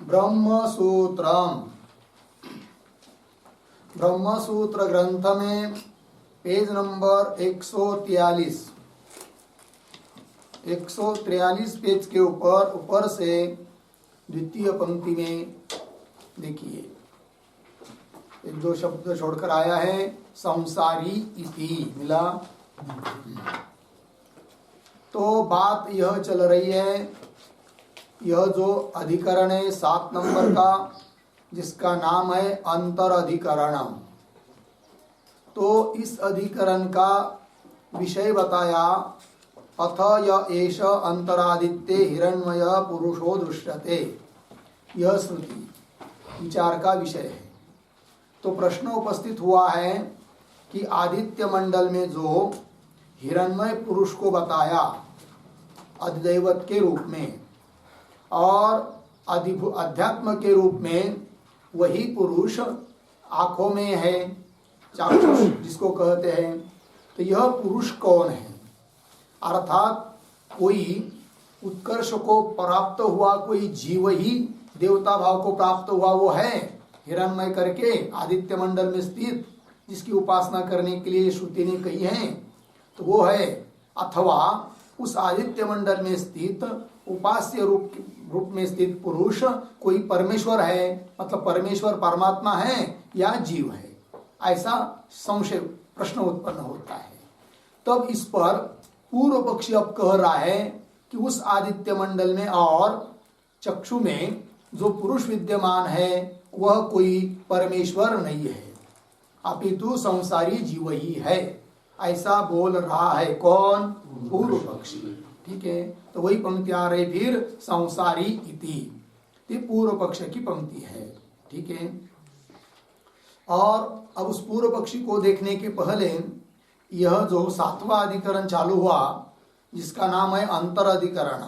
ब्रह्मसूत्रम, ब्रह्मसूत्र ग्रंथ में page number 143 page के ऊपर से द्वितीय पंक्ति में देखिए एक दो शब्द छोड़कर आया है, संसारी इति मिला। तो बात यह चल रही है, यह जो अधिकरण है 7 नंबर का, जिसका नाम है अंतर अधिकरणम। तो इस अधिकरण का विषय बताया, अथ य एष अंतरादित्ये हिरण्मय पुरुषो दृश्यते, यह श्रुति विचार का विषय है। तो प्रश्न उपस्थित हुआ है कि आदित्य मंडल में जो हिरण्मय पुरुष को बताया अधिदैवत के रूप में और अध्यात्म के रूप में, वही पुरुष आंखों में है, चाक्षुष जिसको कहते हैं। तो यह पुरुष कौन है? अर्थात कोई उत्कर्ष को प्राप्त हुआ कोई जीव ही देवता भाव को प्राप्त हुआ, वो है हिरण्मय करके आदित्य मंडल में स्थित, जिसकी उपासना करने के लिए श्रुति ने कही है, तो वो है। अथवा उस आदित्य मंडल में स्थित उपास्य रूप में स्थित पुरुष कोई परमेश्वर है, मतलब परमेश्वर परमात्मा है या जीव है, ऐसा संशय प्रश्न उत्पन्न होता है। तब इस पर पूर्व पक्षी अब कह रहा है कि उस आदित्य मंडल में और चक्षु में जो पुरुष विद्यमान है वह कोई परमेश्वर नहीं है, अपितु संसारी जीव ही है, ऐसा बोल रहा है कौन? पूर्व पक्षी। ठीक है, तो वही पंक्ति आ रही फिर, संसारी इति, ये पूर्व पक्ष की पंक्ति है। ठीक है, और अब उस पूर्व पक्षी को देखने के पहले यह जो 7वां अधिकरण चालू हुआ, जिसका नाम है अंतर अधिकरण,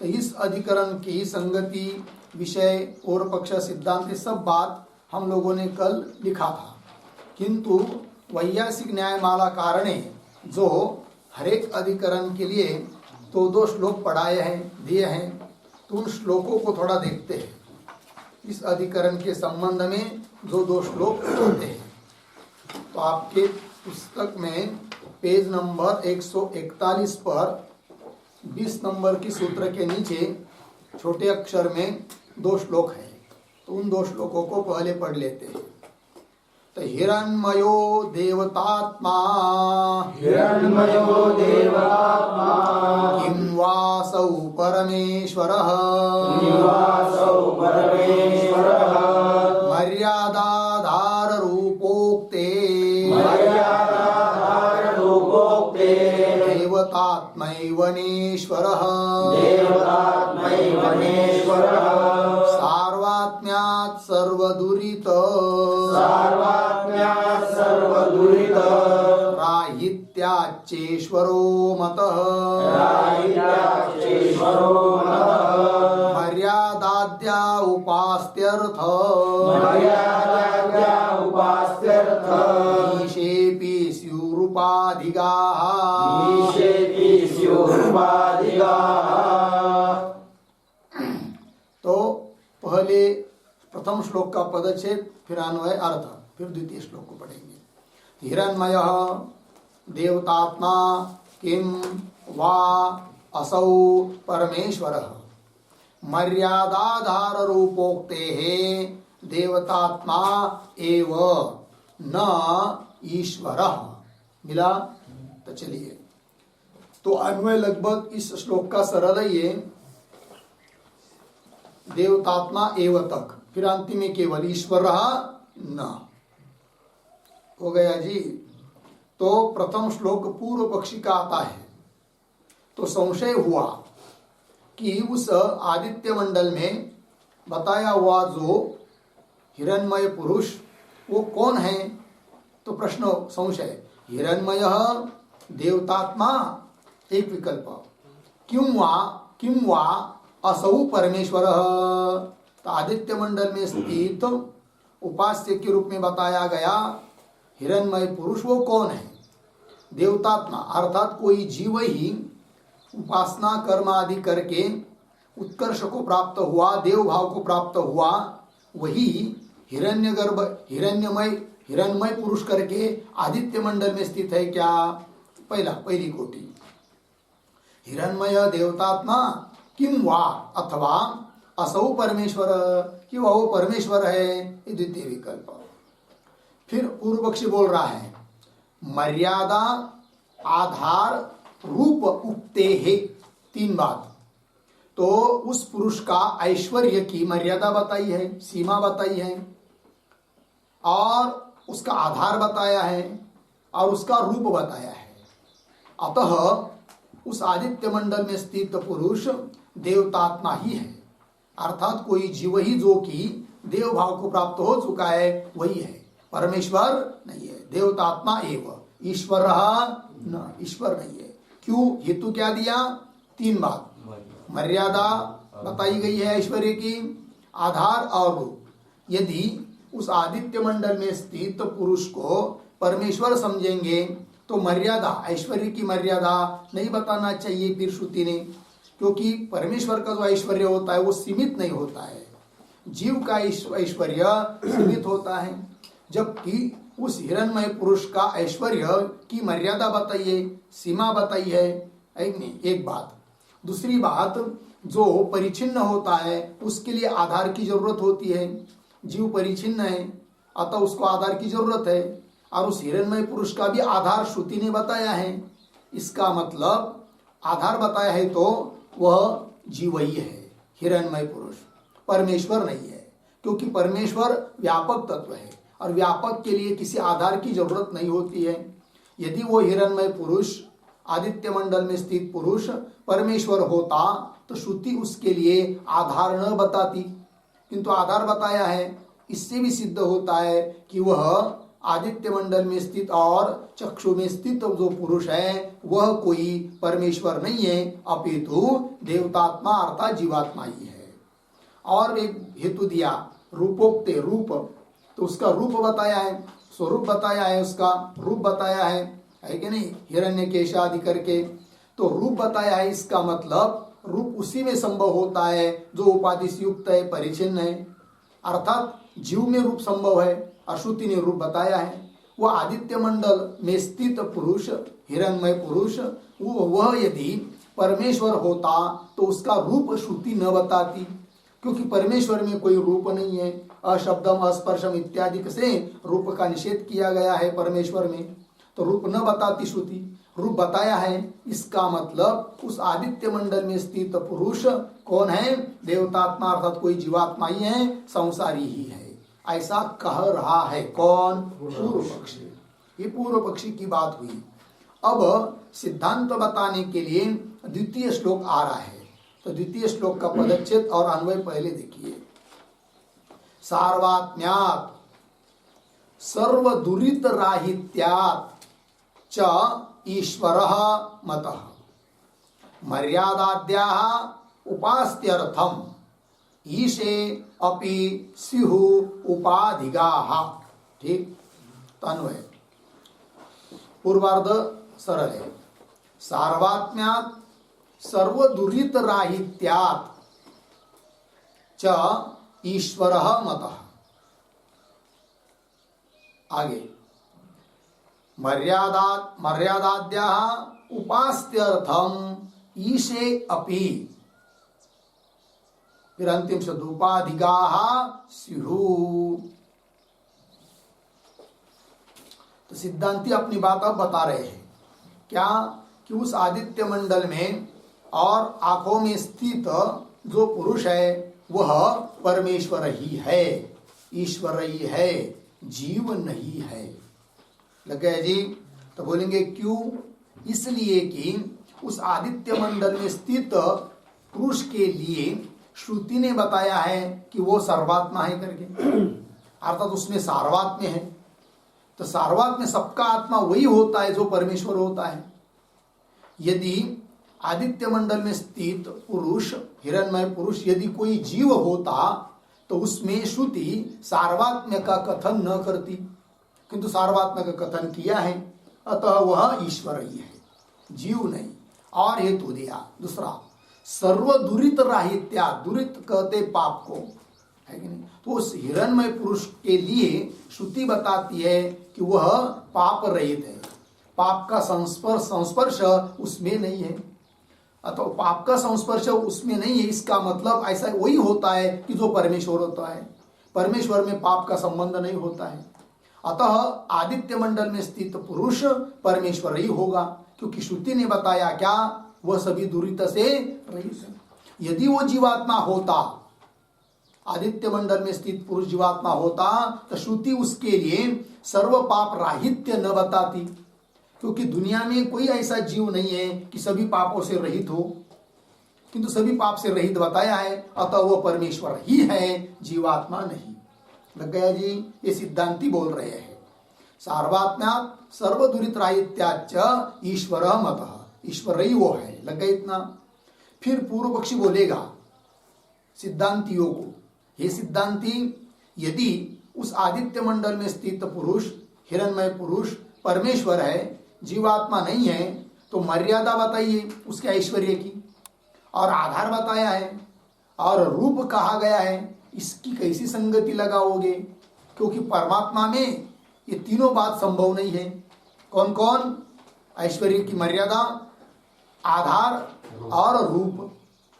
तो इस अधिकरण की संगति, विषय, पूर्व पक्ष, सिद्धांत, सब बात हम लोगों ने कल लिखा था। किंतु वैयासिक न्यायमाला कारणे जो हरेक अधिकरण के लिए दो श्लोक पढ़ाए हैं, दिए हैं, तो उन श्लोकों को थोड़ा देखते हैं। इस अधिकरण के संबंध में जो 2 श्लोक होते हैं, तो आपके पुस्तक में पेज नंबर 141 पर 20 नंबर की सूत्र के नीचे छोटे अक्षर में 2 श्लोक हैं, तो उन 2 श्लोकों को पहले पढ़ लेते हैं। तो हिरण्मयो देवतात्मा, हिरण्मयो देवतात्मा, किं वासौ परमेश्वरः, किं वासौ परमेश्वरः, मर्यादाधार रूपोक्ते, मर्यादाधार रूपोक्ते, देवतात्मैवनेश्वरः, देवतात्मैवनेश्वरः, सार्वात्म्यात् सर्वदुरित, सार्वात्म्यात् सर्वदुरित, राहित्याच्चेश्वरो मतः, राहित्याच्चेश्वरो मतः, मर्यादाद्या उपास्त्यर्थ, मर्यादाद्या उपास्त्यर्थ, ईशेऽपि स्युरुपाधिगाः, ईशेऽपि स्युरुपाधिगाः। तो पहले प्रथम श्लोक का पदच्छेद, फिर अन्वय अर्थ, फिर द्वितीय श्लोक को पढ़ेंगे। हिरण्मयः देवतात्मा किं वा असौ परमेश्वरः, मर्यादाधार रूपोक्तेः देवतात्मा एव न ईश्वरः। मिला? तो चलिए, तो अन्वय लगभग इस श्लोक का सरल ही है, देवतात्मा एव तक, फिर अंतिम में केवल ईश्वर न हो गया जी। तो प्रथम श्लोक पूर्व पक्षी का आता है, तो संशय हुआ कि उस आदित्य मंडल में बताया हुआ जो हिरण्मय पुरुष वो कौन है? तो प्रश्न संशय, हिरण्मय देवतात्मा एक विकल्प, किं वा असौ परमेश्वर, तो आदित्य मंडल में स्थित उपास्य के रूप में बताया गया हिरण्मय पुरुष वो कौन है? देवतात्मा, अर्थात कोई जीव ही उपासना कर्म आदि करके उत्कर्ष को प्राप्त हुआ, देव भाव को प्राप्त हुआ, वही हिरण्यगर्भ हिरण्यमय पुरुष करके आदित्य मंडल में स्थित है क्या? पहली कोटि। हिरण्मय देवतात्मा किम वा अथवा असौ परमेश्वर, कि वह परमेश्वर है, ये द्वितीय विकल्प। फिर पूर्व पक्षी बोल रहा है मर्यादा आधार रूप उक्ते है, 3 बात। तो उस पुरुष का ऐश्वर्य की मर्यादा बताई है, सीमा बताई है, और उसका आधार बताया है, और उसका रूप बताया है। अतः उस आदित्य मंडल में स्थित पुरुष देवतात्मा ही है, अर्थात कोई जीव ही जो कि देव भाव को प्राप्त हो चुका है वही है, परमेश्वर नहीं है। देवतात्मा एवं ईश्वर न, ईश्वर नहीं है। क्यों? हेतु क्या दिया? 3 बात। मर्यादा बताई गई है ऐश्वर्य की, आधार और रूप। यदि उस आदित्य मंडल में स्थित पुरुष को परमेश्वर समझेंगे तो मर्यादा, ऐश्वर्य की मर्यादा नहीं बताना चाहिए फिर श्रुति ने, क्योंकि परमेश्वर का जो ऐश्वर्य होता है वो सीमित नहीं होता है, जीव का ऐश्वर्य सीमित होता है। जबकि उस हिरण्मय पुरुष का ऐश्वर्य की मर्यादा बताइए, सीमा बताई है, एक बात। दूसरी बात, जो परिचिन्न होता है उसके लिए आधार की जरूरत होती है। जीव परिचिन्न है, अतः उसको आधार की जरूरत है, और उस हिरण्मय पुरुष का भी आधार श्रुति ने बताया है। इसका मतलब आधार बताया है तो वह जीव ही है, हिरण्मय पुरुष, परमेश्वर नहीं है, क्योंकि परमेश्वर व्यापक तत्व है और व्यापक के लिए किसी आधार की जरूरत नहीं होती है। यदि वो हिरण्मय पुरुष, आदित्य मंडल में स्थित पुरुष परमेश्वर होता तो श्रुति उसके लिए आधार न बताती, किंतु आधार बताया है। इससे भी सिद्ध होता है कि वह आदित्य मंडल में स्थित और चक्षु में स्थित जो पुरुष है वह कोई परमेश्वर नहीं है, अपितु देवतात्मा अर्थात जीवात्मा ही है। और एक हेतु दिया रूपोक्ते, रूप, तो उसका रूप बताया है, स्वरूप बताया है, उसका रूप बताया है कि नहीं, हिरण्यकेश आदि करके। तो रूप बताया है, इसका मतलब रूप उसी में संभव होता है जो उपाधि से युक्त है, परिचिन्न है, अर्थात जीव में रूप संभव है। श्रुति ने रूप बताया है। वह आदित्य मंडल में स्थित पुरुष, हिरण्मय पुरुष, वह यदि परमेश्वर होता तो उसका रूप श्रुति न बताती, क्योंकि परमेश्वर में कोई रूप नहीं है। अशब्दम, अस्पर्शम इत्यादि से रूप का निषेध किया गया है परमेश्वर में, तो रूप न बताती श्रुति, रूप बताया है। इसका मतलब उस आदित्य मंडल में स्थित पुरुष कौन है? देवतात्मा अर्थात कोई जीवात्मा ही है, संसारी ही है, ऐसा कह रहा है। कौन? पूर्व पक्षी। ये पूर्व पक्षी की बात हुई। अब सिद्धांत बताने के लिए द्वितीय श्लोक आ रहा है, तो द्वितीय श्लोक का पदच्छेद और अन्वय पहले देखिए। सार्वात्म्यात् सर्वदुरित राहित्यात् च ईश्वरः मतः मर्यादाद्याः उपास्त्यर्थम ईशे अपि स्युः उपाधिगाः। ठीक, तो अन्वय पूर्वार्ध सरल है। सार्वात्म्यात् सर्वदुरित राहित्यात् च ईश्वरः मतः। आगे मर्यादाद्याः उपास्त्यर्थम ईशे अपि, फिर अंतिम शब्द उपाधिगाः स्युः। तो सिद्धांती अपनी बात अब बता रहे हैं क्या, कि उस आदित्य मंडल में और आंखों में स्थित जो पुरुष है वह परमेश्वर ही है, ईश्वर ही है, जीव नहीं है। लग गया जी? तो बोलेंगे क्यों? इसलिए कि उस आदित्य मंडल में स्थित पुरुष के लिए श्रुति ने बताया है कि वो सर्वात्मा है करके, अर्थात उसमें सार्वात्म्य है। तो सार्वात्म्य सबका आत्मा वही होता है जो परमेश्वर होता है। यदि आदित्य मंडल में स्थित पुरुष, हिरण्मय पुरुष, यदि कोई जीव होता तो उसमें श्रुति सार्वात्म्य का कथन न करती, किंतु सार्वात्म्य का कथन किया है, अतः वह ईश्वर ही है, जीव नहीं। और हेतु दिया दूसरा, सर्व दुरित राहित्या, दुरित कहते पाप को, है कि नहीं। तो उस हिरणमय पुरुष के लिए श्रुति बताती है कि वह पाप रहित है, पाप का संस्पर्श उसमें नहीं है। अतः पाप का संस्पर्श उसमें नहीं है, इसका मतलब ऐसा वही होता है कि जो परमेश्वर होता है, परमेश्वर में पाप का संबंध नहीं होता है। अतः आदित्य मंडल में स्थित पुरुष परमेश्वर ही होगा, क्योंकि श्रुति ने बताया क्या, वह सभी दुरित से रहित है। यदि वो जीवात्मा होता, आदित्य मंडल में स्थित पुरुष जीवात्मा होता, तो श्रुति उसके लिए सर्व पाप राहित्य न बताती, क्योंकि दुनिया में कोई ऐसा जीव नहीं है कि सभी पापों से रहित हो, किंतु सभी पाप से रहित बताया है। अतः वो परमेश्वर ही है, जीवात्मा नहीं। लग गया जी, ये सिद्धांती बोल रहे हैं। सार्वात्म्यात् सर्वदुरित राहित्याच्च ईश्वर मतः, ईश्वर ही वो है। लग गया इतना। फिर पूर्व पक्षी बोलेगा सिद्धांतियों को, हे सिद्धांती, यदि उस आदित्य मंडल में स्थित पुरुष, हिरणमय पुरुष परमेश्वर है, जीवात्मा नहीं है, तो मर्यादा बताइए उसके ऐश्वर्य की, और आधार बताया है, और रूप कहा गया है, इसकी कैसी संगति लगाओगे? क्योंकि परमात्मा में ये तीनों बात संभव नहीं है। कौन कौन? ऐश्वर्य की मर्यादा, आधार और रूप,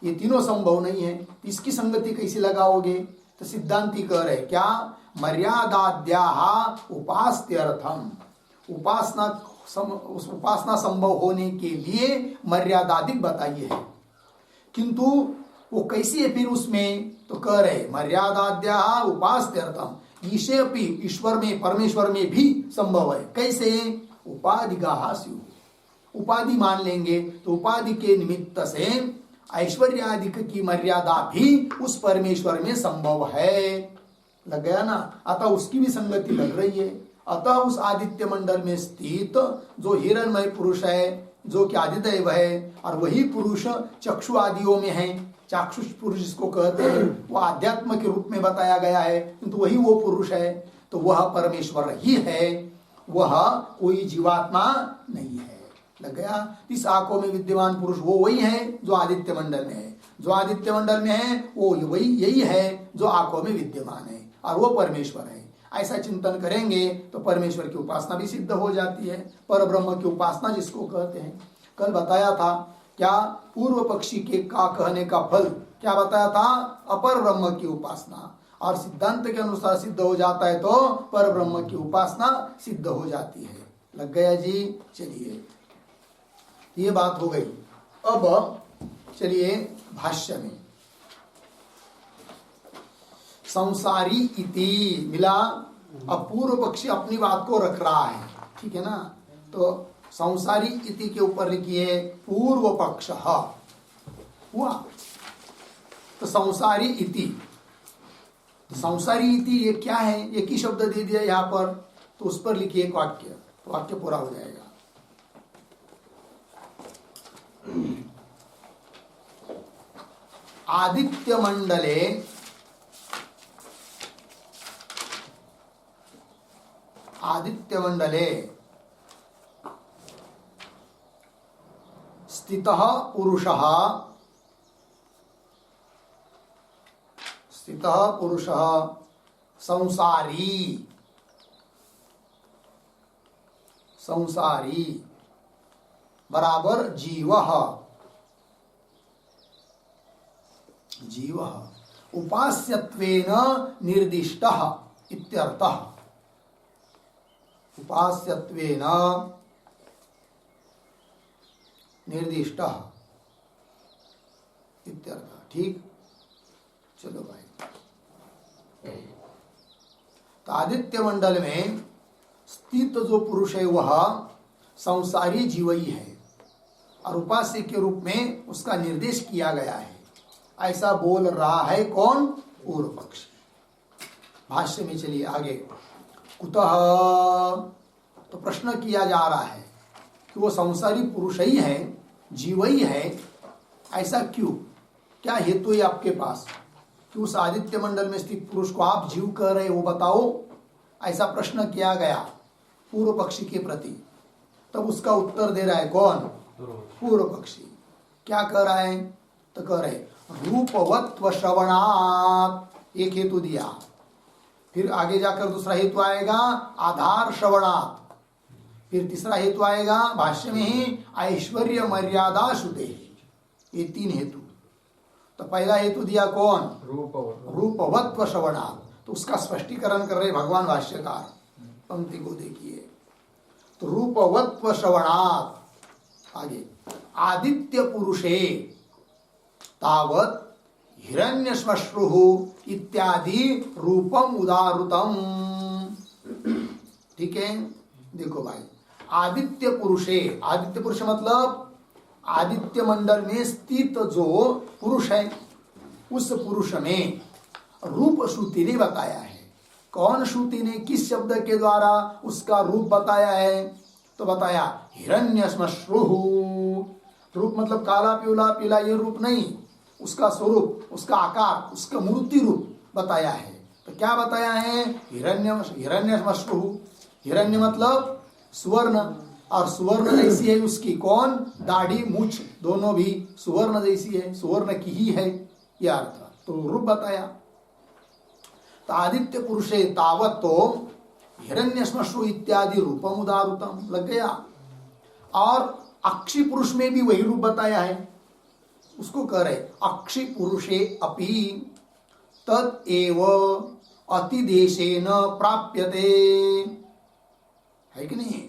ये तीनों संभव नहीं है। इसकी संगति कैसे लगाओगे? तो सिद्धांती कह रहे क्या, मर्यादाद्याः उपास्त्यर्थम, उपासना संभव होने के लिए मर्यादादिक बताइए है। किंतु वो कैसी है फिर उसमें? तो कह रहे मर्यादाद्याः उपास्त्यर्थम, ईशेऽपि, ईश्वर में परमेश्वर में भी संभव है। कैसे? उपाधिगाः स्युः, उपाधि मान लेंगे तो उपाधि के निमित्त से ऐश्वर्यादिक की मर्यादा भी उस परमेश्वर में संभव है। लग गया ना। अतः उसकी भी संगति लग रही है। अतः उस आदित्य मंडल में स्थित जो हिरणमय पुरुष है, जो कि आदिदेव है, और वही पुरुष चक्षु आदियों में है, चाक्षुष पुरुष जिसको कहते हैं, वो आध्यात्म के रूप में बताया गया है, किंतु वही वो पुरुष है, तो वह परमेश्वर ही है, वह कोई जीवात्मा नहीं है। लग गया। इस आंखों में विद्यमान पुरुष वो वही है जो आदित्य मंडल में है, जो आदित्य मंडल में है वो वही यही है जो आंखों में विद्यमान है, और वो परमेश्वर है। ऐसा चिंतन करेंगे तो परमेश्वर की उपासना भी सिद्ध हो जाती है, पर ब्रह्म की उपासना जिसको कहते हैं। कल बताया था क्या, पूर्व पक्षी के का कहने का फल क्या बताया था? अपर ब्रह्म की उपासना, और सिद्धांत के अनुसार सिद्ध हो जाता है तो पर ब्रह्म की उपासना सिद्ध हो जाती है। लग गया जी। चलिए, ये बात हो गई। अब चलिए भाष्य में, संसारी इति मिला। अब पूर्व पक्षी अपनी बात को रख रहा है, ठीक है ना। तो संसारी इति के ऊपर लिखिए पूर्व पक्ष हुआ। तो संसारी इति, संसारी इति ये क्या है? एक ही शब्द दे दिया यहां पर, तो उस पर लिखिए एक वाक्य, तो वाक्य पूरा हो जाएगा। आदित्य मंडले स्थितः पुरुषः संसारी बराबर जीवः उपास्यत्वेन निर्दिष्टः इत्यर्थः। उपास्यत्वेन निर्दिष्टः इत्यर्थः। ठीक, चलो भाई। तो आदित्य मंडल में स्थित जो पुरुष है वह संसारी जीव ही है, और उपास्य के रूप में उसका निर्देश किया गया है। ऐसा बोल रहा है कौन? पूर्व पक्ष। भाष्य में चलिए आगे। कुतः, तो प्रश्न किया जा रहा है कि वो संसारी पुरुष ही है, जीव ही है, ऐसा क्यों? क्या हेतु है आपके पास कि उस आदित्य मंडल में स्थित पुरुष को आप जीव कह रहे, वो बताओ। ऐसा प्रश्न किया गया पूर्व पक्षी के प्रति। तब उसका उत्तर दे रहा है कौन? पूर्व पक्षी। क्या कह रहा है? तो कह रहे रूपवत्व श्रवणात्, एक हेतु दिया। फिर आगे जाकर दूसरा हेतु आएगा आधार श्रवणात्। फिर तीसरा हेतु आएगा भाष्य में ही ऐश्वर्य मर्यादा श्रुते। ये तीन हेतु। तो पहला हेतु दिया कौन? रूपवत्व श्रवणात्। तो उसका स्पष्टीकरण कर रहे भगवान भाष्यकार। पंक्ति को देखिए, तो रूपवत्व श्रवणात्। आगे आदित्य पुरुषे तावत् हिरण्यश्मश्रुः इत्यादि रूपम उदारुतम। ठीक है, देखो भाई, आदित्य पुरुषे, आदित्य पुरुष मतलब आदित्य मंडल में स्थित जो पुरुष है, उस पुरुष में रूप श्रुति ने बताया है। कौन श्रुति ने किस शब्द के द्वारा उसका रूप बताया है? तो बताया हिरण्यश्मश्रुः। रूप मतलब काला पीला पीला, ये रूप नहीं, उसका स्वरूप, उसका आकार, उसका मूर्ति रूप बताया है। तो क्या बताया है? हिरण्यश्मश्रुः। हिरण्य मतलब सुवर्ण, और सुवर्ण जैसी है उसकी कौन? दाढ़ी मूछ दोनों भी सुवर्ण जैसी है, सुवर्ण की ही है, यह अर्थ। तो रूप बताया। तो आदित्य पुरुषे तावत तो हिरण्यश्मश्रु इत्यादि रूपम उदारुतम लग गया। और अक्षी पुरुष में भी वही रूप बताया है, उसको कह रहे अक्षी पुरुषे अपि तद एव अतिदेशेन प्राप्यते, है कि नहीं?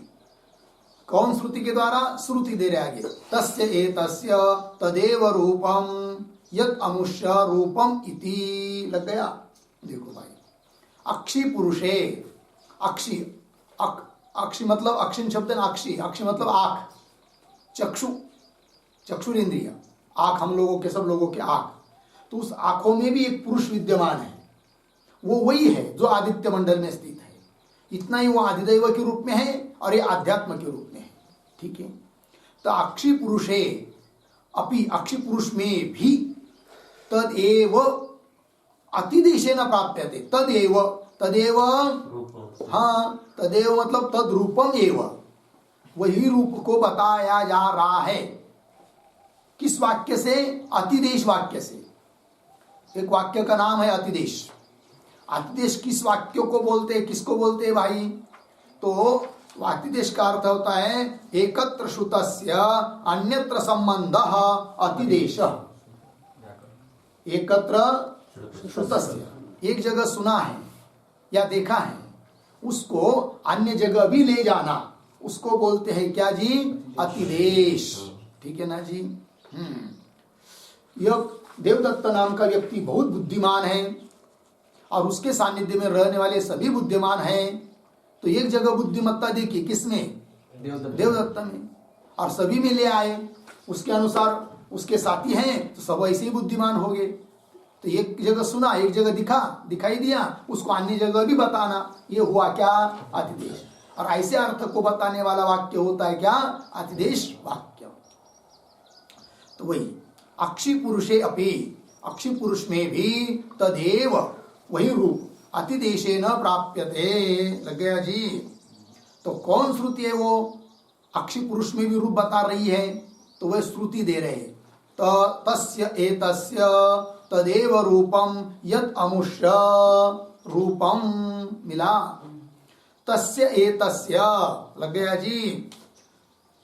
कौन श्रुति के द्वारा? श्रुति दे रहे आगे, तस्य एतस्य तदेव रूपम यत् अमुष्य रूपम इति लग गया। देखो भाई, अक्षी पुरुषे, अक्षी अक्षी मतलब अक्षिण शब्द है, अक्षी अक्षी मतलब आंख, चक्षु, चक्षुरेंद्रिय, आंख हम लोगों के, सब लोगों के आंख। तो उस आंखों में भी एक पुरुष विद्यमान है, वो वही है जो आदित्य मंडल में स्थित है। इतना ही वो आदिदैव के रूप में है और ये आध्यात्म के रूप में है। ठीक है, तो अक्षी पुरुषे अपि, अक्षी पुरुष में भी तदेव अतिदेशेन प्राप्यते। तदेव, तदेव, हाँ, तदेव मतलब तद रूपम एव, वही रूप को बताया जा रहा है। किस वाक्य से? अतिदेश वाक्य से। एक वाक्य का नाम है अतिदेश। अतिदेश किस वाक्यों को बोलते हैं, किसको बोलते हैं भाई? तो अतिदेश का अर्थ होता है एकत्र श्रुतस्य अन्यत्र संबंधः अतिदेश। एकत्र श्रुतस्य, एक जगह सुना है या देखा है, उसको अन्य जगह भी ले जाना, उसको बोलते हैं क्या जी? अतिदेश। ठीक है ना जी? यह देवदत्त नाम का व्यक्ति बहुत बुद्धिमान है और उसके सानिध्य में रहने वाले सभी बुद्धिमान हैं। तो एक जगह बुद्धिमत्ता देखी, किसमें? देवदत्त में, और सभी में ले आए। उसके अनुसार उसके साथी हैं तो सब ऐसे ही बुद्धिमान हो गए। तो एक जगह सुना, एक जगह दिखाई दिया, उसको अन्य जगह भी बताना, ये हुआ क्या? अतिदेश। और ऐसे अर्थ को बताने वाला वाक्य होता है क्या? अतिदेश वाक्य। तो वही अक्षी पुरुषे अपि, अक्षी पुरुष में भी तदेव, वही रूप अतिदेशे न प्राप्यते लग गया जी। तो कौन श्रुति है वो अक्षी पुरुष में भी रूप बता रही है? तो वह श्रुति दे रहे तस्य एतस्य तदेव रूपम यत् अमुष्य रूपम, मिला? तस्य एतस्य लग गया जी।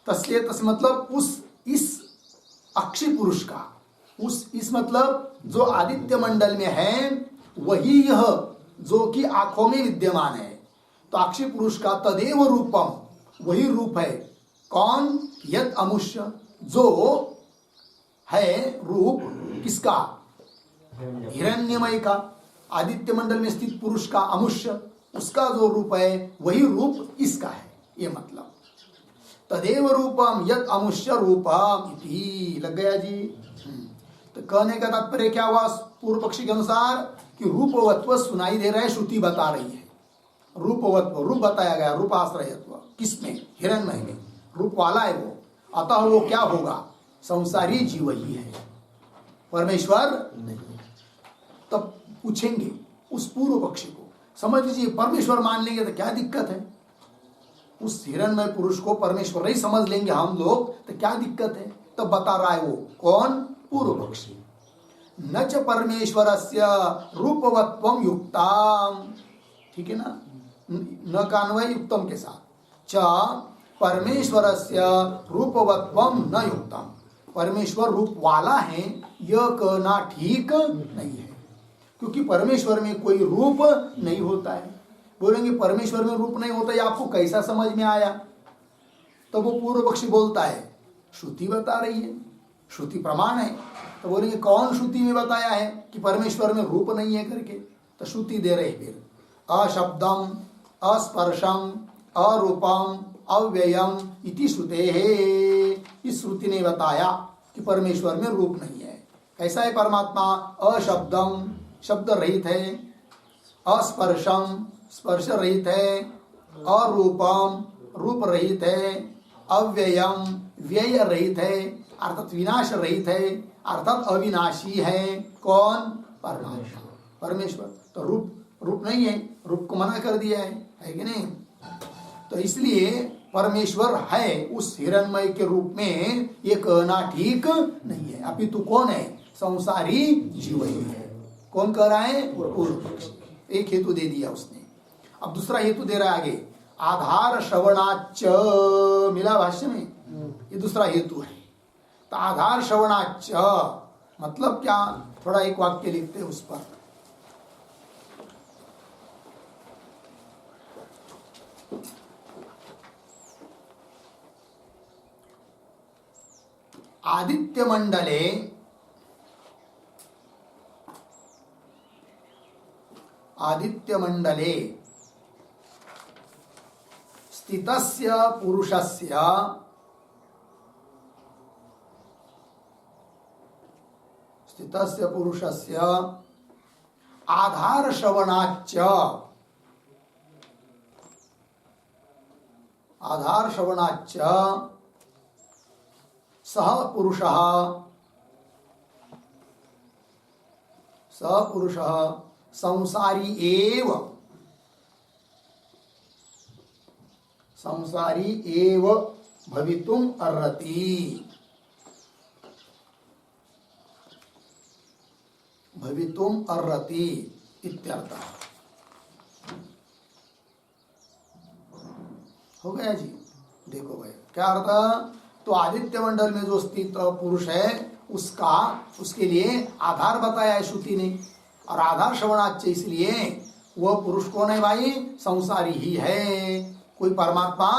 तस्य एतस्य मतलब उस, इस अक्षी पुरुष का, उस, इस मतलब जो आदित्य मंडल में है वही यह जो कि आंखों में विद्यमान है। तो अक्षी पुरुष का तदेव रूपम, वही रूप है। कौन? यत् अमुष्य, जो है रूप किसका? हिरण्यमय का, आदित्य मंडल में स्थित पुरुष का, अमुष्य, उसका जो रूप है वही रूप इसका है। ये मतलब तदेव रूपम यत् अमुष्य रूपम इति लग गया जी। तो कहने का तात्पर्य क्या हुआ पूर्व पक्षी के अनुसार? कि रूपवत्व सुनाई दे रहा है, श्रुति बता रही है। रूपवत्व, रूप बताया गया, रूपाश्रयत्व किसमें? हिरण्मय में, रूप वाला है वो। अतः वो क्या होगा? संसारी जीव ही है, परमेश्वर नहीं। तब पूछेंगे उस पूर्व पक्षी को, समझ लीजिए परमेश्वर मान लेंगे तो क्या दिक्कत है? उस हिरण्मय पुरुष को परमेश्वर ही समझ लेंगे हम लोग तो क्या दिक्कत है? तब बता रहा है वो कौन? पूर्व पक्षी। न च परमेश्वरस्य रूपवत्वं युक्ताम, ठीक है ना, न का अन्वय युक्तम के साथ। च परमेश्वरस्य रूपवत्वं न युक्तम, परमेश्वर रूप वाला है यह कहना ठीक नहीं है, क्योंकि परमेश्वर में कोई रूप नहीं होता है। बोलेंगे परमेश्वर में रूप नहीं होता, ये आपको कैसा समझ में आया? तो वो पूर्व पक्षी बोलता है श्रुति बता रही है, श्रुति प्रमाण है। तो बोलेंगे कौन श्रुति में बताया है कि परमेश्वर में रूप नहीं है करके? तो श्रुति दे रहे फिर, अशब्दम अस्पर्शम अरूपम अव्ययम इति श्रुते है। इस श्रुति ने बताया कि परमेश्वर में रूप नहीं है। कैसा है परमात्मा? अशब्दम, शब्द रहित है, अस्पर्शम, स्पर्श रहित है, अरूपम, रूप रहित है, अव्ययम, व्यय रहित है, अर्थात विनाश रहित है, अर्थात अविनाशी है। कौन? परमात्मा, परमेश्वर। तो रूप नहीं है, रूप को मना कर दिया है कि नहीं? तो इसलिए परमेश्वर है उस हिरणमय के रूप में ये कहना ठीक नहीं है। अपितु कौन है? संसारी जीव ही है। कौन कह रहा है? पूर्व पक्षी। एक हेतु दे दिया उसने। अब दूसरा हेतु दे रहा है आगे, आधार श्रवणाच, मिला भाष्य में, ये दूसरा हेतु है। तो आधार श्रवणाच मतलब क्या? थोड़ा एक वाक्य लिखते हैं उस पर। आदित्य मंडले स्थितस्य पुरुषस्य आधार श्रवणाच सह पुरुषः संसारी एव भवितुम अर्हति इत्यर्थः। हो गया जी? देखो भाई क्या अर्थ? तो आदित्य मंडल में जो स्थित पुरुष है उसके लिए आधार बताया है श्रुति ने, और आधार श्रवणाच, इसलिए वह पुरुष कौन है भाई? संसारी ही है, कोई परमात्मा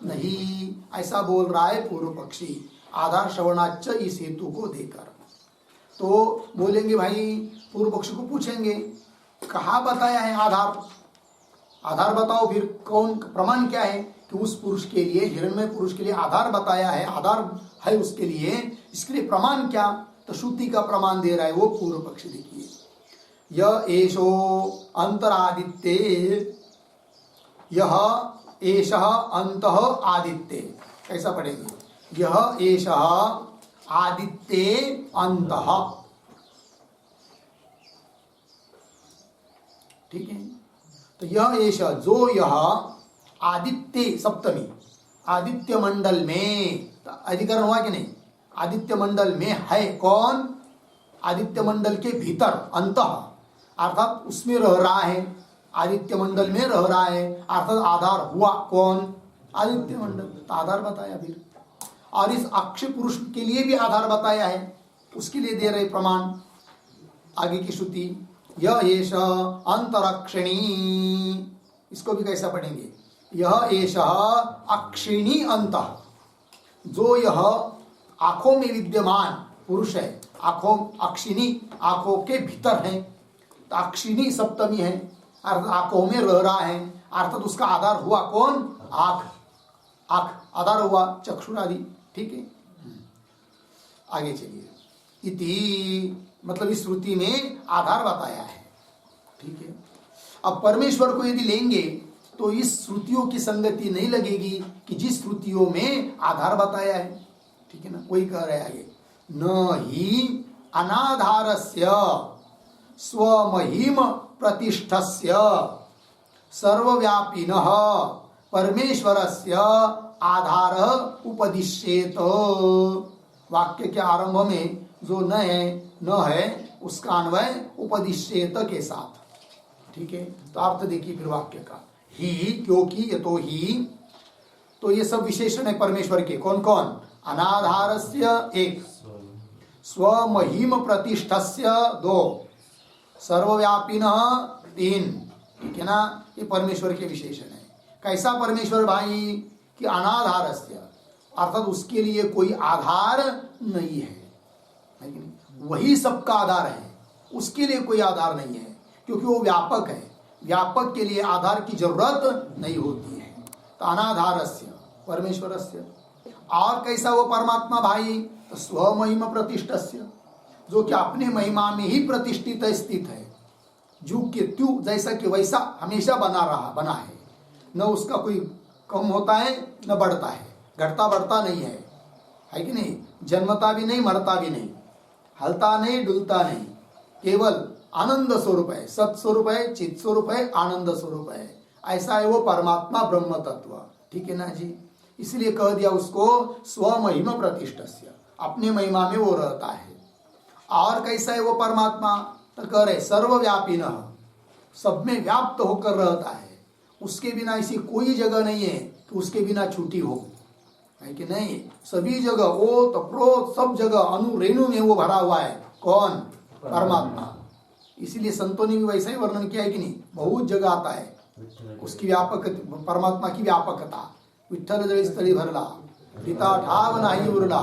नहीं, ऐसा बोल रहा है पूर्व पक्षी। आधार श्रवणाच इस हेतु को देकर। तो बोलेंगे भाई, पूर्व पक्षी को पूछेंगे कहाँ बताया है आधार? आधार बताओ फिर, कौन प्रमाण क्या है कि उस पुरुष के लिए, हिरण्मय पुरुष के लिए आधार बताया है, आधार है उसके लिए, इसके लिए प्रमाण क्या? तो श्रुति का प्रमाण दे रहा है वो पूर्व पक्षी। देखिए, यह एषो अंतरादित्ये, यह एषः अंतः आदित्ये। कैसा पढ़ेंगे? यह एषः आदित्ये अंतः। ठीक है? तो यह एषः, जो यह आदित्य, सप्तमी, आदित्य मंडल में, अधिकरण हुआ कि नहीं? आदित्य मंडल में है कौन? आदित्य मंडल के भीतर, अंतः, अर्थात उसमें रह रहा है, आदित्य मंडल में रह रहा है, अर्थात आधार हुआ कौन? आदित्य मंडल। तो आधार बताया फिर, और इस अक्षय पुरुष के लिए भी आधार बताया है, उसके लिए दे रहे प्रमाण आगे की श्रुति। यह एष अंतरक्षिणी, इसको भी कैसा पढ़ेंगे? यह एषः अक्षिणी अंतः, जो यह आंखों में विद्यमान पुरुष है, आंखों, अक्षिणी आंखों के भीतर है, तो अक्षिणी सप्तमी है, अर्थात आंखों में रह रहा है, अर्थात उसका आधार हुआ कौन? आंख, आधार हुआ चक्षुरादि। ठीक है, आगे चलिए। इति मतलब इस श्रुति में आधार बताया है। ठीक है, अब परमेश्वर को यदि लेंगे तो इस श्रुतियों की संगति नहीं लगेगी कि जिस श्रुतियों में आधार बताया है। ठीक है ना? कोई कह रहे आगे, न ही अनाधारस्य स्वमहिम प्रतिष्ठस्य सर्वव्यापिनः परमेश्वरस्य आधार उपदिश्येत। वाक्य के आरंभ में जो न है उसका अन्वय उपदिश्येत के साथ। ठीक है, तो अर्थ देखिए फिर वाक्य का, ही क्योंकि यतो ही, तो ये सब विशेषण है परमेश्वर के। कौन कौन? अनाधारस्य एक, स्वमहिम प्रतिष्ठस्य दो, सर्वव्यापिनः तीन। ठीक है ना, ये परमेश्वर के विशेषण है। कैसा परमेश्वर भाई? कि अनाधारस्य, अर्थात उसके लिए कोई आधार नहीं है कि नहीं? वही सबका आधार है, उसके लिए कोई आधार नहीं है, क्योंकि वो व्यापक है। व्यापक के लिए आधार की जरूरत नहीं होती है। तो अनाधारस्य परमेश्वरस्य। और कैसा वो परमात्मा भाई? तो स्वमहिम प्रतिष्ठस्य, जो कि अपने महिमा में ही प्रतिष्ठित स्थित है। जू के त्यू, जैसा कि वैसा हमेशा बना है। न उसका कोई कम होता है न बढ़ता है, घटता बढ़ता नहीं है कि नहीं? जन्मता भी नहीं, मरता भी नहीं, हलता नहीं, डुलता नहीं, केवल आनंद स्वरूप है, सत स्वरूप है, चित स्वरूप है, आनंद स्वरूप है। ऐसा है वो परमात्मा ब्रह्म तत्व। ठीक है ना जी? इसलिए कह दिया उसको स्वमहिम प्रतिष्ठस्य, अपने महिमा में वो रहता है। और कैसा है वो परमात्मा? तो कह रहे सर्वव्यापी न, सब में व्याप्त होकर रहता है। उसके बिना ऐसी कोई जगह नहीं है कि उसके बिना छूटी हो, है कि नहीं? सभी जगह, ओत प्रोत सब जगह अनु रेणु में वो भरा हुआ है। कौन? परमात्मा। इसीलिए संतों ने भी वैसा ही वर्णन किया है कि नहीं? बहुत जगह आता है उसकी व्यापक, परमात्मा की व्यापकता। विठ्ठल जळी स्थळी भरला, पिता ठाव नाही उरला।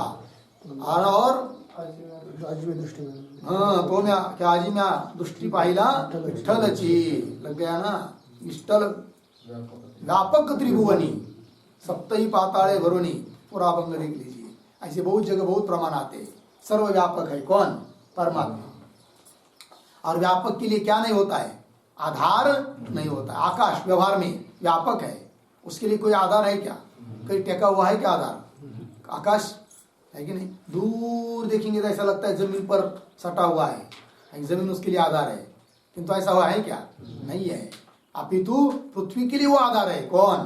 और हाँ, तो मैं क्या आजी मैं दृष्टि पाहिला विठ्ठलची, लग गया ना? विठ्ठल व्यापक त्रिभुवनी, सप्तही पाताळे भरुनी, पूरा अभंग देख लीजिए। ऐसे बहुत जगह बहुत प्रमाण आते। सर्वव्यापक है कौन? परमात्मा। और व्यापक के लिए क्या नहीं होता है? आधार नहीं होता है। आकाश व्यवहार में व्यापक है, उसके लिए कोई आधार है क्या? कहीं टेका हुआ है क्या आधार? आकाश है कि नहीं? दूर देखेंगे तो ऐसा लगता है जमीन पर सटा हुआ है, जमीन उसके लिए आधार है, किंतु ऐसा हुआ है क्या? नहीं है। अपितु पृथ्वी के लिए वो आधार है। कौन?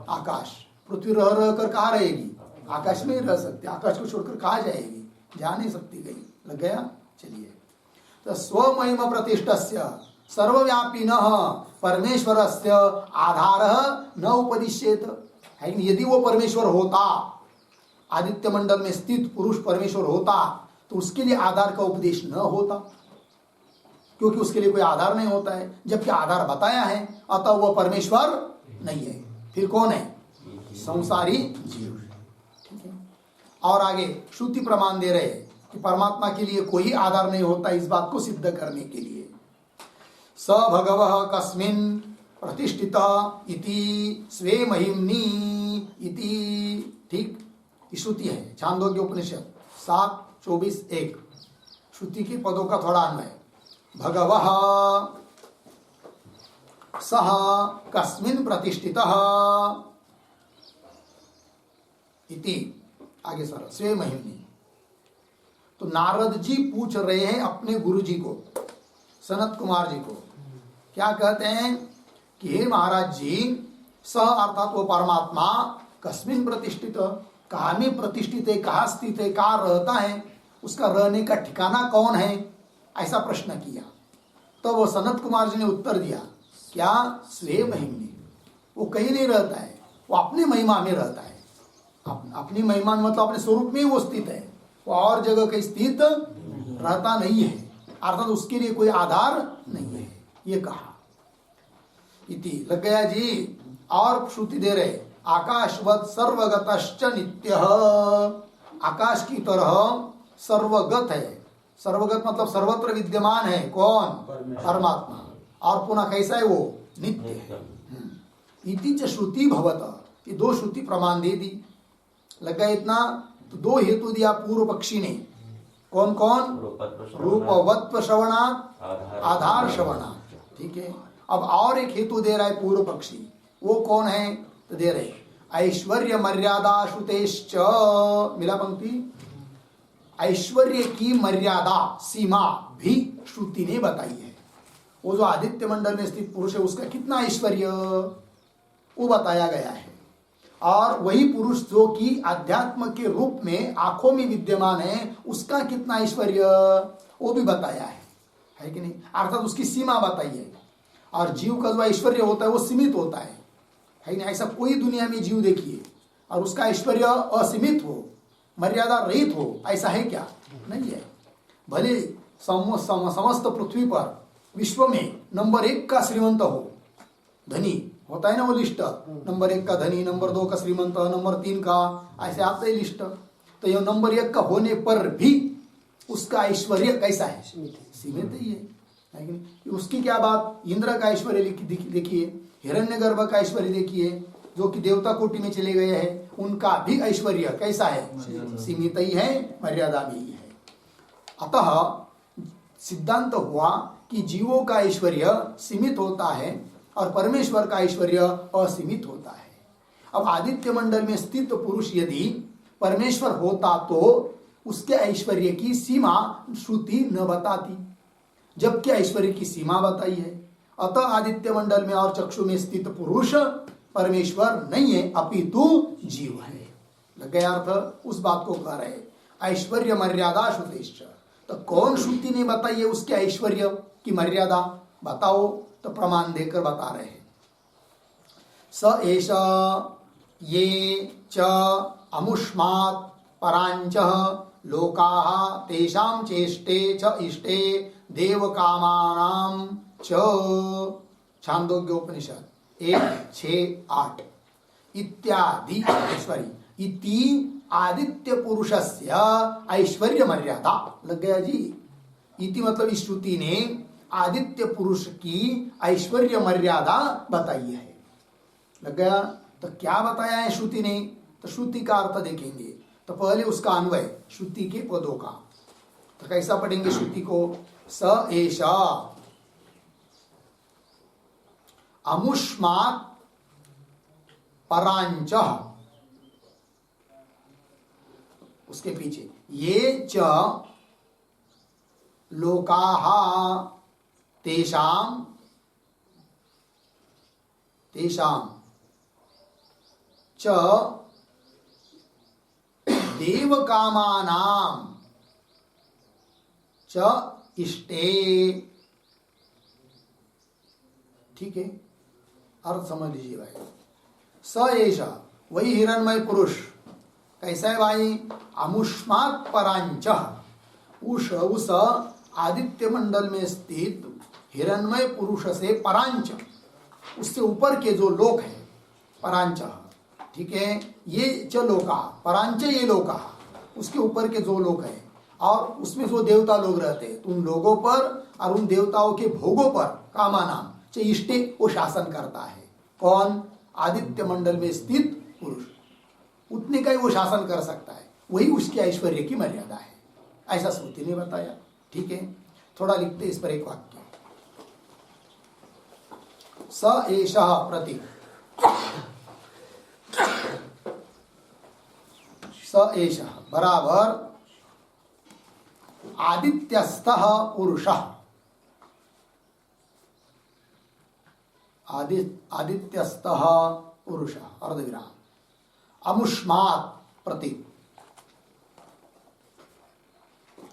आकाश। पृथ्वी रह रह कर कहाँ रहेगी? आकाश में ही रह सकती। आकाश को छोड़कर कहाँ जाएगी? जा नहीं सकती कहीं। लग गया? चलिए, तो स्वमहिम प्रतिष्ठस्य सर्वव्यापिनः परमेश्वरस्य आधारः न उपदिश्येत। है कि यदि वो परमेश्वर होता, आदित्य मंडल में स्थित पुरुष परमेश्वर होता, तो उसके लिए आधार का उपदेश न होता, क्योंकि उसके लिए कोई आधार नहीं होता है। जबकि आधार बताया है, अतः वह परमेश्वर नहीं है। फिर कौन है? संसारी जीव। ठीक है। और आगे श्रुति प्रमाण दे रहे कि परमात्मा के लिए कोई आधार नहीं होता। इस बात को सिद्ध करने के लिए स भगवः कस्मिन् प्रतिष्ठितः इति स्वे महिम्नि इति। ठीक, श्रुति है छांदोग्य उपनिषद 7:24-1। श्रुति के पदों का थोड़ा अन्वय। भगवः सः कस्मिन् प्रतिष्ठितः इति, आगे सर स्वे महिम्नि। तो नारद जी पूछ रहे हैं अपने गुरु जी को, सनत कुमार जी को। क्या कहते हैं कि हे महाराज जी, सह अर्थात वो परमात्मा कस्मिन प्रतिष्ठित, कहाँ में प्रतिष्ठित है, कहाँ स्थित है, कहाँ रहता है, उसका रहने का ठिकाना कौन है, ऐसा प्रश्न किया। तो वो सनत कुमार जी ने उत्तर दिया, क्या? स्वे महिम्नि। वो कहीं नहीं रहता है, वो अपने महिमा में रहता है। अपनी महिमा में मतलब अपने स्वरूप में ही वो स्थित है, वो और जगह कहीं स्थित रहता नहीं है। अर्थात उसके लिए कोई आधार नहीं है, ये कहा। इति लग गया जी। और श्रुति दे रहे, आकाशवत सर्वगतश्च नित्यः। आकाश की तरह सर्वगत है। सर्वगत मतलब सर्वत्र विद्यमान है। कौन? परमात्मा। और पुनः कैसा है वो? नित्य है। इति च श्रुति भवत। ये दो श्रुति प्रमाण दे दी। लग गया इतना? तो दो हेतु दिया पूर्व पक्षी ने। कौन कौन? रूपवत्व श्रवणात्, आधार श्रवणात्। ठीक है। अब और एक हेतु दे रहा है पूर्व पक्षी। वो कौन है? तो दे रहे ऐश्वर्य मर्यादा श्रुतेश्च। मिला पंक्ति? ऐश्वर्य की मर्यादा, सीमा भी श्रुति ने बताई है। वो जो आदित्य मंडल में स्थित पुरुष है, उसका कितना ऐश्वर्य वो बताया गया है। और वही पुरुष जो कि अध्यात्म के रूप में आंखों में विद्यमान है, उसका कितना ऐश्वर्य वो भी बताया है कि नहीं। अर्थात उसकी सीमा बताई है। और जीव का जो ऐश्वर्य होता है वो सीमित होता है कि नहीं। ऐसा कोई दुनिया में जीव देखिए और उसका ऐश्वर्य असीमित हो, मर्यादा रहित हो, ऐसा है क्या? नहीं है। भले समस्त पृथ्वी पर विश्व में नंबर 1 का श्रीमंत हो, धनी होता है ना वो लिस्ट, नंबर 1 का धनी, नंबर 2 का श्रीमंत, नंबर 3 का, ऐसे आता है लिस्ट। तो ये नंबर 1 का होने पर भी उसका ऐश्वर्य कैसा है? सीमित ही है कि नहीं। उसकी क्या बात, इंद्र का ऐश्वर्य देखिए, हिरण्यगर्भ का ऐश्वर्य देखिए, जो कि देवता कोटि में चले गए हैं, उनका भी ऐश्वर्य कैसा है? सीमित ही है, मर्यादा में ही है। अतः सिद्धांत हुआ कि जीवों का ऐश्वर्य सीमित होता है और परमेश्वर का ऐश्वर्य असीमित होता है। अब आदित्य मंडल में स्थित पुरुष यदि परमेश्वर होता तो उसके ऐश्वर्य की सीमा श्रुति न बताती, जबकि ऐश्वर्य की सीमा बताई है। अतः आदित्य मंडल में और चक्षु में स्थित पुरुष परमेश्वर नहीं है, अपितु जीव है। लग गया अर्थ? उस बात को कह रहे ऐश्वर्य मर्यादा श्रुतिश्च। तो कौन श्रुति ने बताई है उसके ऐश्वर्य की मर्यादा? बताओ। तो प्रमाण देकर बता रहे हैं। स एष ये च अमुष्मात् परांच लोकाः तेषां चेष्टे च इष्टे देवकामानां च। छांदोग्योपनिषद 1:6-8 इत्यादि ऐश्वर्य इति आदित्य पुरुषस्य ऐश्वर्य मर्यादा। लग गया जी? इति मतलब इस श्रुति ने आदित्य पुरुष की ऐश्वर्य मर्यादा बताई है। लग गया? तो क्या बताया है श्रुति ने? तो श्रुति का अर्थ देखेंगे। तो पहले उसका अन्वय श्रुति के पदों का। तो कैसा पढ़ेंगे श्रुति को? स एषा अमुष्मात् परांच, उसके पीछे ये च लोकाः तेषां च देवकामानां च इष्टे। ठीक है, अर्थ समझ लीजिए भाई। स एषा, वही हिरणमय पुरुष कैसा है भाई? अमुष्मात् परांच, उस आदित्य मंडल में स्थित हिरणमय पुरुष से परांच, उससे ऊपर के जो लोक है, परांच। ठीक है, ये च लोका, परांच ये लोका, उसके ऊपर के जो लोक है और उसमें जो देवता लोग रहते हैं, उन लोगों पर और उन देवताओं के भोगों पर कामानाम च इष्टे, वो शासन करता है। कौन? आदित्य मंडल में स्थित पुरुष, उतने का ही वो शासन कर सकता है, वही उसके ऐश्वर्य की मर्यादा है, ऐसा श्रुति ने बताया। ठीक है, थोड़ा लिखते इस पर एक वाक्य। स एषः प्रति, स एषः बराबर आदित्यस्थः पुरुषः, आदित्यस्थः पुरुषः अर्धविराम, अमुष्मात् प्रति,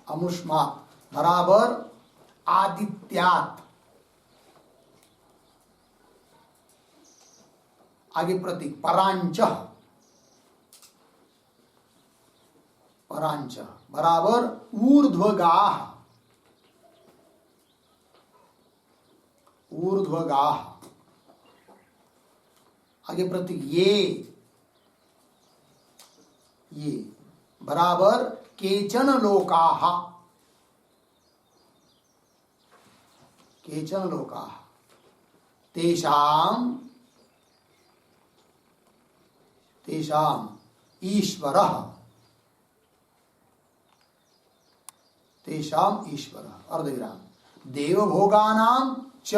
अमुष्मात् बराबर आदित्यात्, आगे प्रतीक परांच, परांच बराबर ऊर्ध्वगाः, ऊर्ध्वगाः, आगे प्रतीक ये बराबर केचन लोकाः, केचन लोकाः तेषां ईश्वरः, तेषां ईश्वरः अर्धविराम, देवभोगानां च,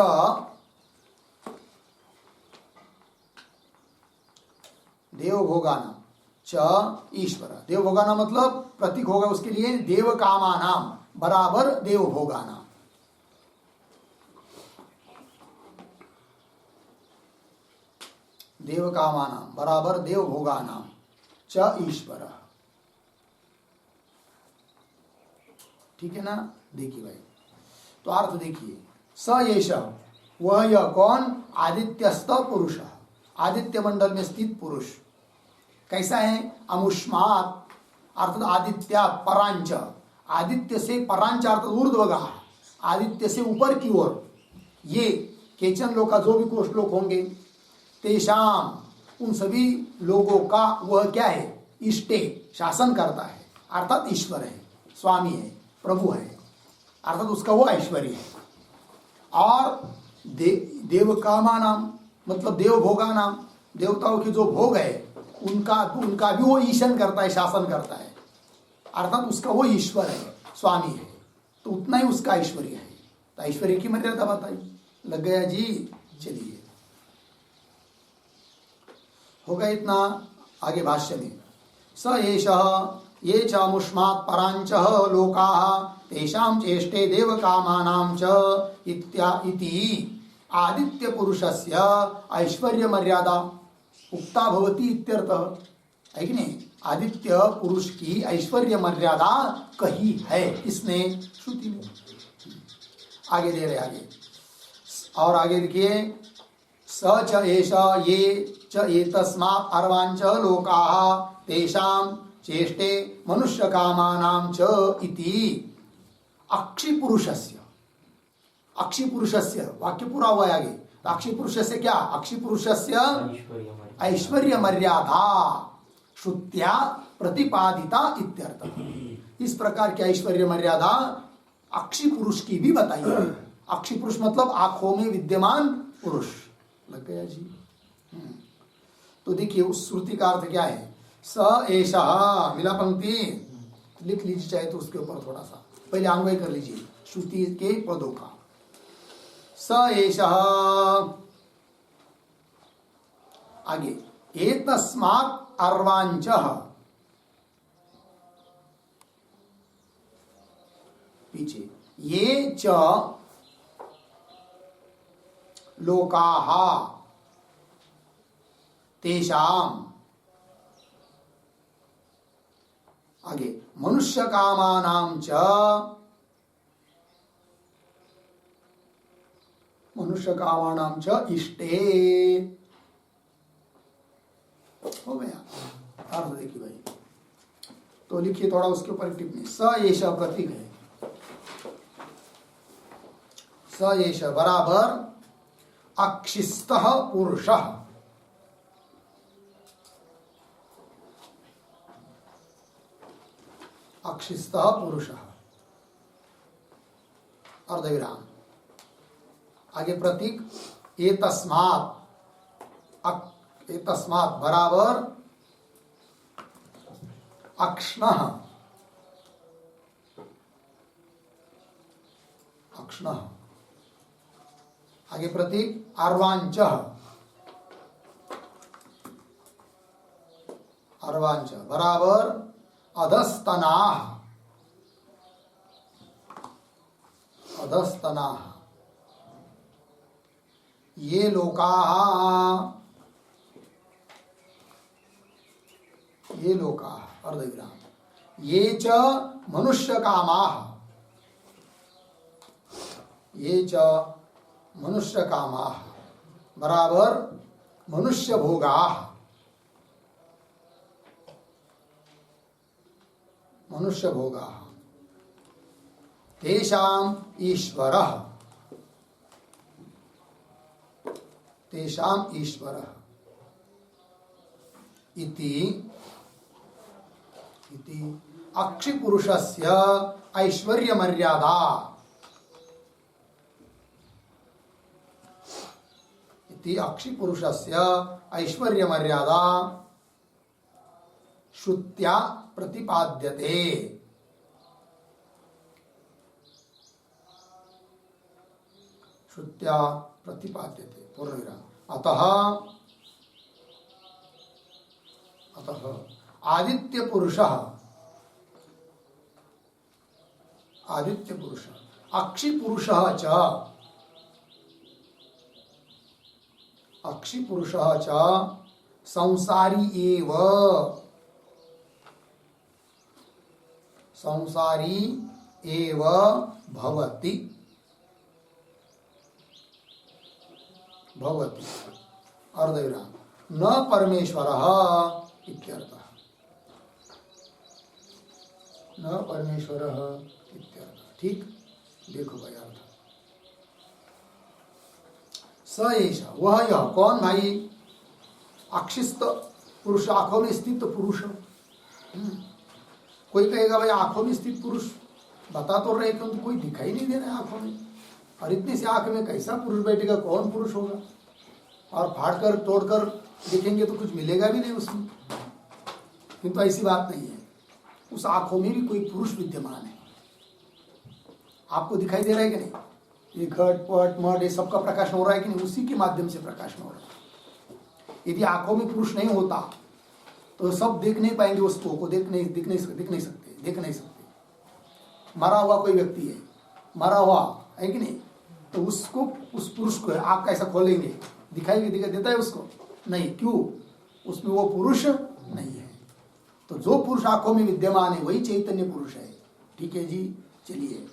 देवभोगानां च ईश्वर। देवभोगानां मतलब प्रतीक होगा उसके लिए देवकामानां बराबर देवभोगानां। देव कामानाम बराबर देव भोगानाम च ईश्वर। ठीक है ना? देखिए भाई, तो अर्थ देखिए, स येष वह यह कौन, आदित्यस्त पुरुष, आदित्य मंडल में स्थित पुरुष कैसा है, अमुष्मात अर्थात आदित्य परांच, आदित्य से परांच अर्थात ऊर्ध्वगा, आदित्य से ऊपर की ओर, ये केचन लोग का जो भी कुछ लोग होंगे, तेषाम उन सभी लोगों का वह क्या है, इष्टे शासन करता है, अर्थात ईश्वर है, स्वामी है, प्रभु है, अर्थात उसका वो ऐश्वर्य है। और देव कामा नाम मतलब देव भोगा नाम, देवताओं के जो भोग है उनका भी वो ईशन करता है, शासन करता है, अर्थात उसका वो ईश्वर है, स्वामी है, तो उतना ही उसका ऐश्वर्य है। तो ऐश्वर्य की मर्यादा बताई, लग गया जी? चलिए, हो गया इतना। आगे भाष्य में, स एषः ये च मुष्मात् परांच लोकाः तेषां चेष्टे देव कामानां च इति आदित्य पुरुषस्य ऐश्वर्य मर्यादा उक्ता भवति इत्यर्थः। है कि नहीं? आदित्य पुरुष की ऐश्वर्य मर्यादा कही है, इसने श्रुति में। आगे दे रहे आगे, और आगे देखिए, स च एष ये च एतस्मात् अर्वांच लोकाः तेषां चेष्टे मनुष्य कामानां च इति अक्षि पुरुषस्य, अक्षि पुरुषस्य वाक्य पूरा हुआ है आगे। तो अक्षि पुरुषस्य क्या, अक्षि पुरुषस्य ऐश्वर्य मर्यादा श्रुत्या प्रतिपादिता इत्यर्थ। इस प्रकार की ऐश्वर्य मर्यादा अक्षि पुरुष की भी बताई है। अक्षि पुरुष मतलब आंखों में विद्यमान पुरुष, लग गया जी? तो देखिए उस श्रुति का अर्थ क्या है, स एषः, मिला पंक्ति, लिख लीजिए चाहे तो उसके ऊपर थोड़ा सा, पहले अन्वय कर लीजिए श्रुति के पदों का। स एषः, आगे एतस्मात् अर्वांचः, पीछे ये च लोकाः तेषाम, आगे मनुष्य कामानां च, मनुष्य कामानां च इष्टे। हो गया अर्थ? देखिए भाई, तो लिखिए थोड़ा उसके ऊपर टिप्पणी। स एष प्रतीक है, स एष बराबर अक्षिस्तः पुरुषः, अक्षिस्तः पुरुषः, अर्धविराम, आगे प्रतीक एतस्मात्, एतस्मात् बराबर अक्ष्णः, अक्ष्णः, आगे प्रतीक अर्वांचः, अर्वांच बराबर अधस्तनाः, अधस्तनाः, ये लोकाः, ये लोकाः, अर्धविराम, ये च मनुष्य कामाः, ये च मनुष्य कामाः बराबर मनुष्य भोगाः, मनुष्य भोगाः, तेषाम् ईश्वरः, तेषाम् ईश्वरः इति अक्षिपुरुषस्य ऐश्वर्य मर्यादा, इति अक्षिपुरुषस्य ऐश्वर्य मर्यादा श्रुत्या प्रतिपाद्यते। श्रुत्या प्रतिपाद्यते, पूर्णविराम। अतः, अतः आदित्य पुरुषः, आदित्य पुरुषः अक्षि पुरुषः च, अक्षि पुरुषः च संसारी एव भवति अर्धविराम न परमेश्वरः इत्यर्थः न परमेश्वरः इत्यर्थः। ठीक, देखो भाई अर्थ स एष वह यह कौन भाई अक्षिस्त पुरुष आंखों में स्थित पुरुष। कोई कहेगा भाई आंखों में स्थित पुरुष बता तो रहे क्योंकि कोई दिखाई नहीं दे रहा है आंखों में, और इतनी सी आंख में कैसा पुरुष बैठेगा, कौन पुरुष होगा। और फाड़ कर तोड़ कर देखेंगे तो कुछ मिलेगा भी नहीं उसमें, किंतु ऐसी बात नहीं है। उस आंखों में भी कोई पुरुष विद्यमान है। आपको दिखाई दे रहा है कि नहीं, ये घट पट मठ ये सबका प्रकाशन हो रहा है कि नहीं, उसी के माध्यम से प्रकाशन हो रहा है। यदि आंखों में पुरुष नहीं होता तो सब देख नहीं पाएंगे, वस्तुओं को देख नहीं सकते। मरा हुआ कोई व्यक्ति है, मरा हुआ है कि नहीं, तो उसको उस पुरुष को आप कैसा खोलेंगे, दिखाई देता है उसको नहीं, क्यों, उसमें वो पुरुष नहीं है। तो जो पुरुष आंखों में विद्यमान है वही चैतन्य पुरुष है। ठीक है जी, चलिए।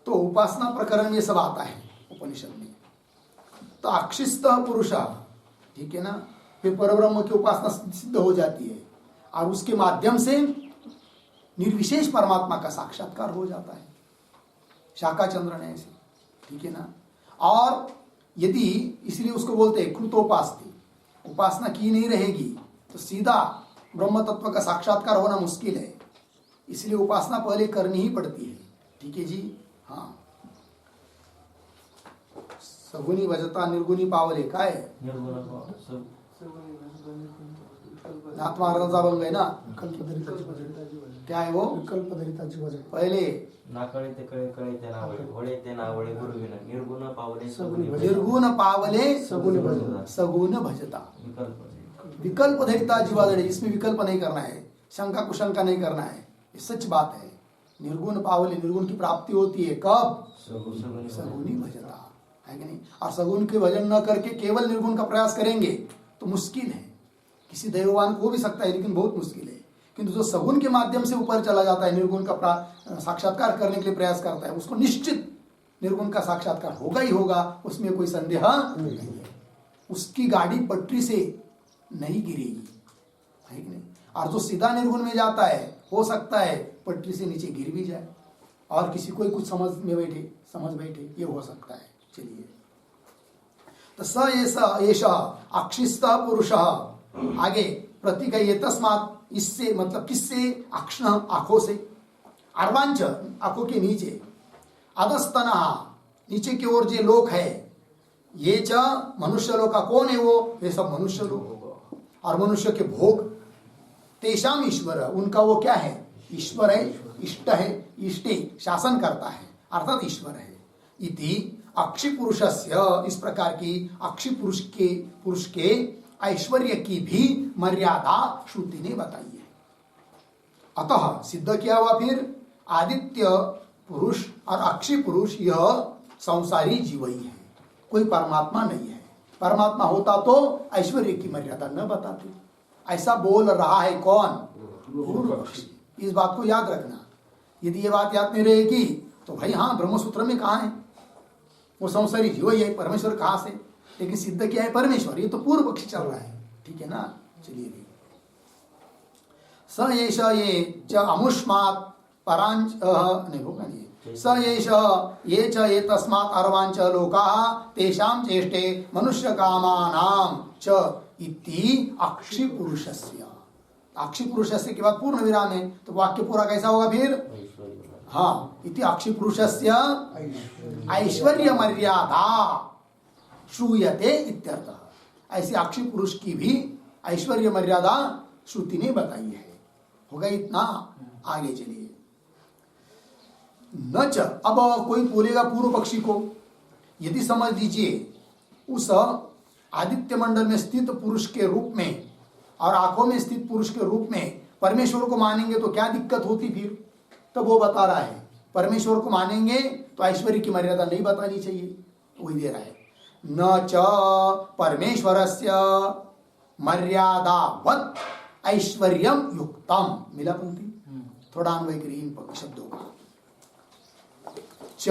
तो उपासना प्रकरण में सब आता है उपनिषद में। तो अक्षिस्त पुरुष, ठीक है ना, फिर परब्रह्म की उपासना सिद्ध हो जाती है और उसके माध्यम से निर्विशेष परमात्मा का साक्षात्कार हो जाता है। शाखा चंद्र ने ऐसे, ठीक है ना। और यदि इसलिए उसको बोलते हैं कृतोपास्ति, उपासना की नहीं रहेगी तो सीधा ब्रह्म तत्व का साक्षात्कार होना मुश्किल है, इसलिए उपासना पहले करनी ही पड़ती है। ठीक है जी, हाँ। सगुनी भजता निर्गुणी पावले काय आत्मार्थाचा भंग है ना, क्या है वो विकल्पधरिताची भजन। पहले ना कळे ते कळे, कळे ते ना वळे, वळे ते ना वळे, गुरुविन निर्गुण पावले निर्गुण पावले सगुण भजता। विकल्प धरिता जीवादड़े, इसमें विकल्प नहीं करना है, शंका कुशंका नहीं करना है, ये सच बात है। निर्गुण पावले, निर्गुण की प्राप्ति होती है कब, सगुनी भजता, है कि नहीं। और सगुण के भजन न करके केवल निर्गुण का प्रयास करेंगे तो मुश्किल है, किसी दैववान को भी सकता है लेकिन बहुत मुश्किल है। किंतु जो सगुण के माध्यम से ऊपर चला जाता है, निर्गुण का साक्षात्कार करने के लिए प्रयास करता है, उसको निश्चित निर्गुण का साक्षात्कार होगा ही होगा, उसमें कोई संदेह नहीं है। उसकी गाड़ी पटरी से नहीं गिरेगी, है कि नहीं। और जो सीधा निर्गुण में जाता है, हो सकता है पटरी से नीचे गिर भी जाए और किसी को कुछ समझ बैठे, ये हो सकता है। चलिए, तो स एषः अक्षिस्तः पुरुषः, आगे प्रतीक है ये तस्मात्, इससे मतलब किससे, अक्षण आंखों से, अर्वांच आंखों के नीचे, अधस्तना नीचे की ओर जो लोक है, ये च मनुष्य लोक का कौन है वो, ये सब मनुष्य लोक और मनुष्य के भोग, तेषाम ईश्वर, उनका वो क्या है, ईश्वर है, इष्ट है, इष्टे शासन करता है अर्थात ईश्वर है। इति अक्षि पुरुषस्य, इस प्रकार की अक्षि पुरुष के ऐश्वर्य की भी मर्यादा श्रुति ने बताई है। अतः सिद्ध किया हुआ फिर आदित्य पुरुष और अक्षि पुरुष यह संसारी जीव ही है, कोई परमात्मा नहीं है। परमात्मा होता तो ऐश्वर्य की मर्यादा न बताते। ऐसा बोल रहा है कौन, पूर्व पक्षी। इस बात को याद रखना, यदि ये बात याद नहीं रहेगी तो भाई हाँ, ब्रह्मसूत्र में कहाँ है वो संसारी जीव ही है, परमेश्वर कहाँ से, लेकिन सिद्ध क्या है परमेश्वर, ये तो पूर्व पक्षी चल रहा है। ठीक है ना, चलिए। स एष ये च अमुष्मात् परांच नहीं होगा नहीं, स एष ये च ये तस्मात् अर्वांच लोकाः तेषां चेष्टे मनुष्य कामानां च इति अक्षि पुरुषस्य। अक्षि पुरुषस्य के बाद पूर्ण विराम है, तो वाक्य पूरा कैसा होगा फिर, हाँ, इति अक्षि पुरुषस्य ऐश्वर्य मर्यादा श्रूयते इत्यर्थः। ऐसे अक्षि पुरुष की भी ऐश्वर्य मर्यादा श्रुति ने बताई है। होगा इतना, आगे चलिए। न च, अब कोई बोलेगा पूर्व पक्षी को, यदि समझ लीजिए उस आदित्य मंडल में स्थित पुरुष के रूप में और आंखों में स्थित पुरुष के रूप में परमेश्वर को मानेंगे तो क्या दिक्कत होती फिर, तब वो बता रहा है परमेश्वर को मानेंगे तो ऐश्वर्य की मर्यादा नहीं बतानी चाहिए, वही दे रहा है। न च परमेश्वरस्य मर्यादावत ऐश्वर्यम युक्तम। मिला पंक्ति? थोड़ा अन्वय करिए इन शब्दों का। च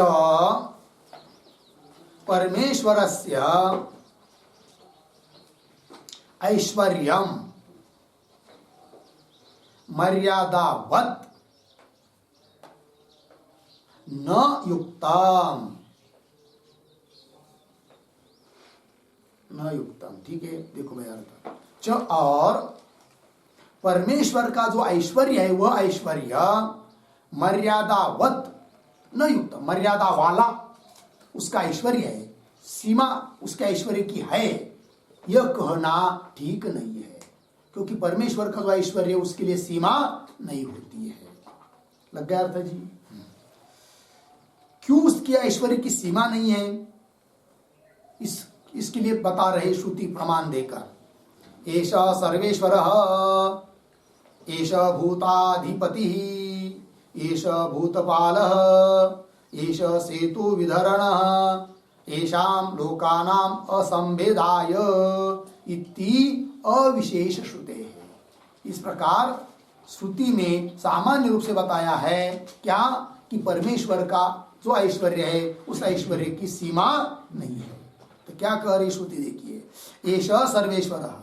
परमेश्वरस्य ऐश्वर्यम मर्यादावत न युक्तम। न युक्तम, ठीक है। देखो भाई अर्थ, च और परमेश्वर का जो ऐश्वर्य है वह ऐश्वर्य मर्यादावत न युक्त, मर्यादा वाला उसका ऐश्वर्य है, सीमा उसके ऐश्वर्य की है, यह कहना ठीक नहीं है। क्योंकि परमेश्वर का जो ऐश्वर्य उसके लिए सीमा नहीं होती है। लग गया अर्थ जी? क्यों उसके ऐश्वर्य की सीमा नहीं है, इसके लिए बता रहे श्रुति प्रमाण देकर। एष सर्वेश्वरः, एष भूताधिपतिः, एष भूतपालः, एष सेतु विधरणः, येषां लोकानां असंभेदाय इति अविशेष श्रुते है। इस प्रकार श्रुति में सामान्य रूप से बताया है क्या कि परमेश्वर का जो ऐश्वर्य है उस ऐश्वर्य की सीमा नहीं है। तो क्या कह रही श्रुति देखिए, एष सर्वेश्वर,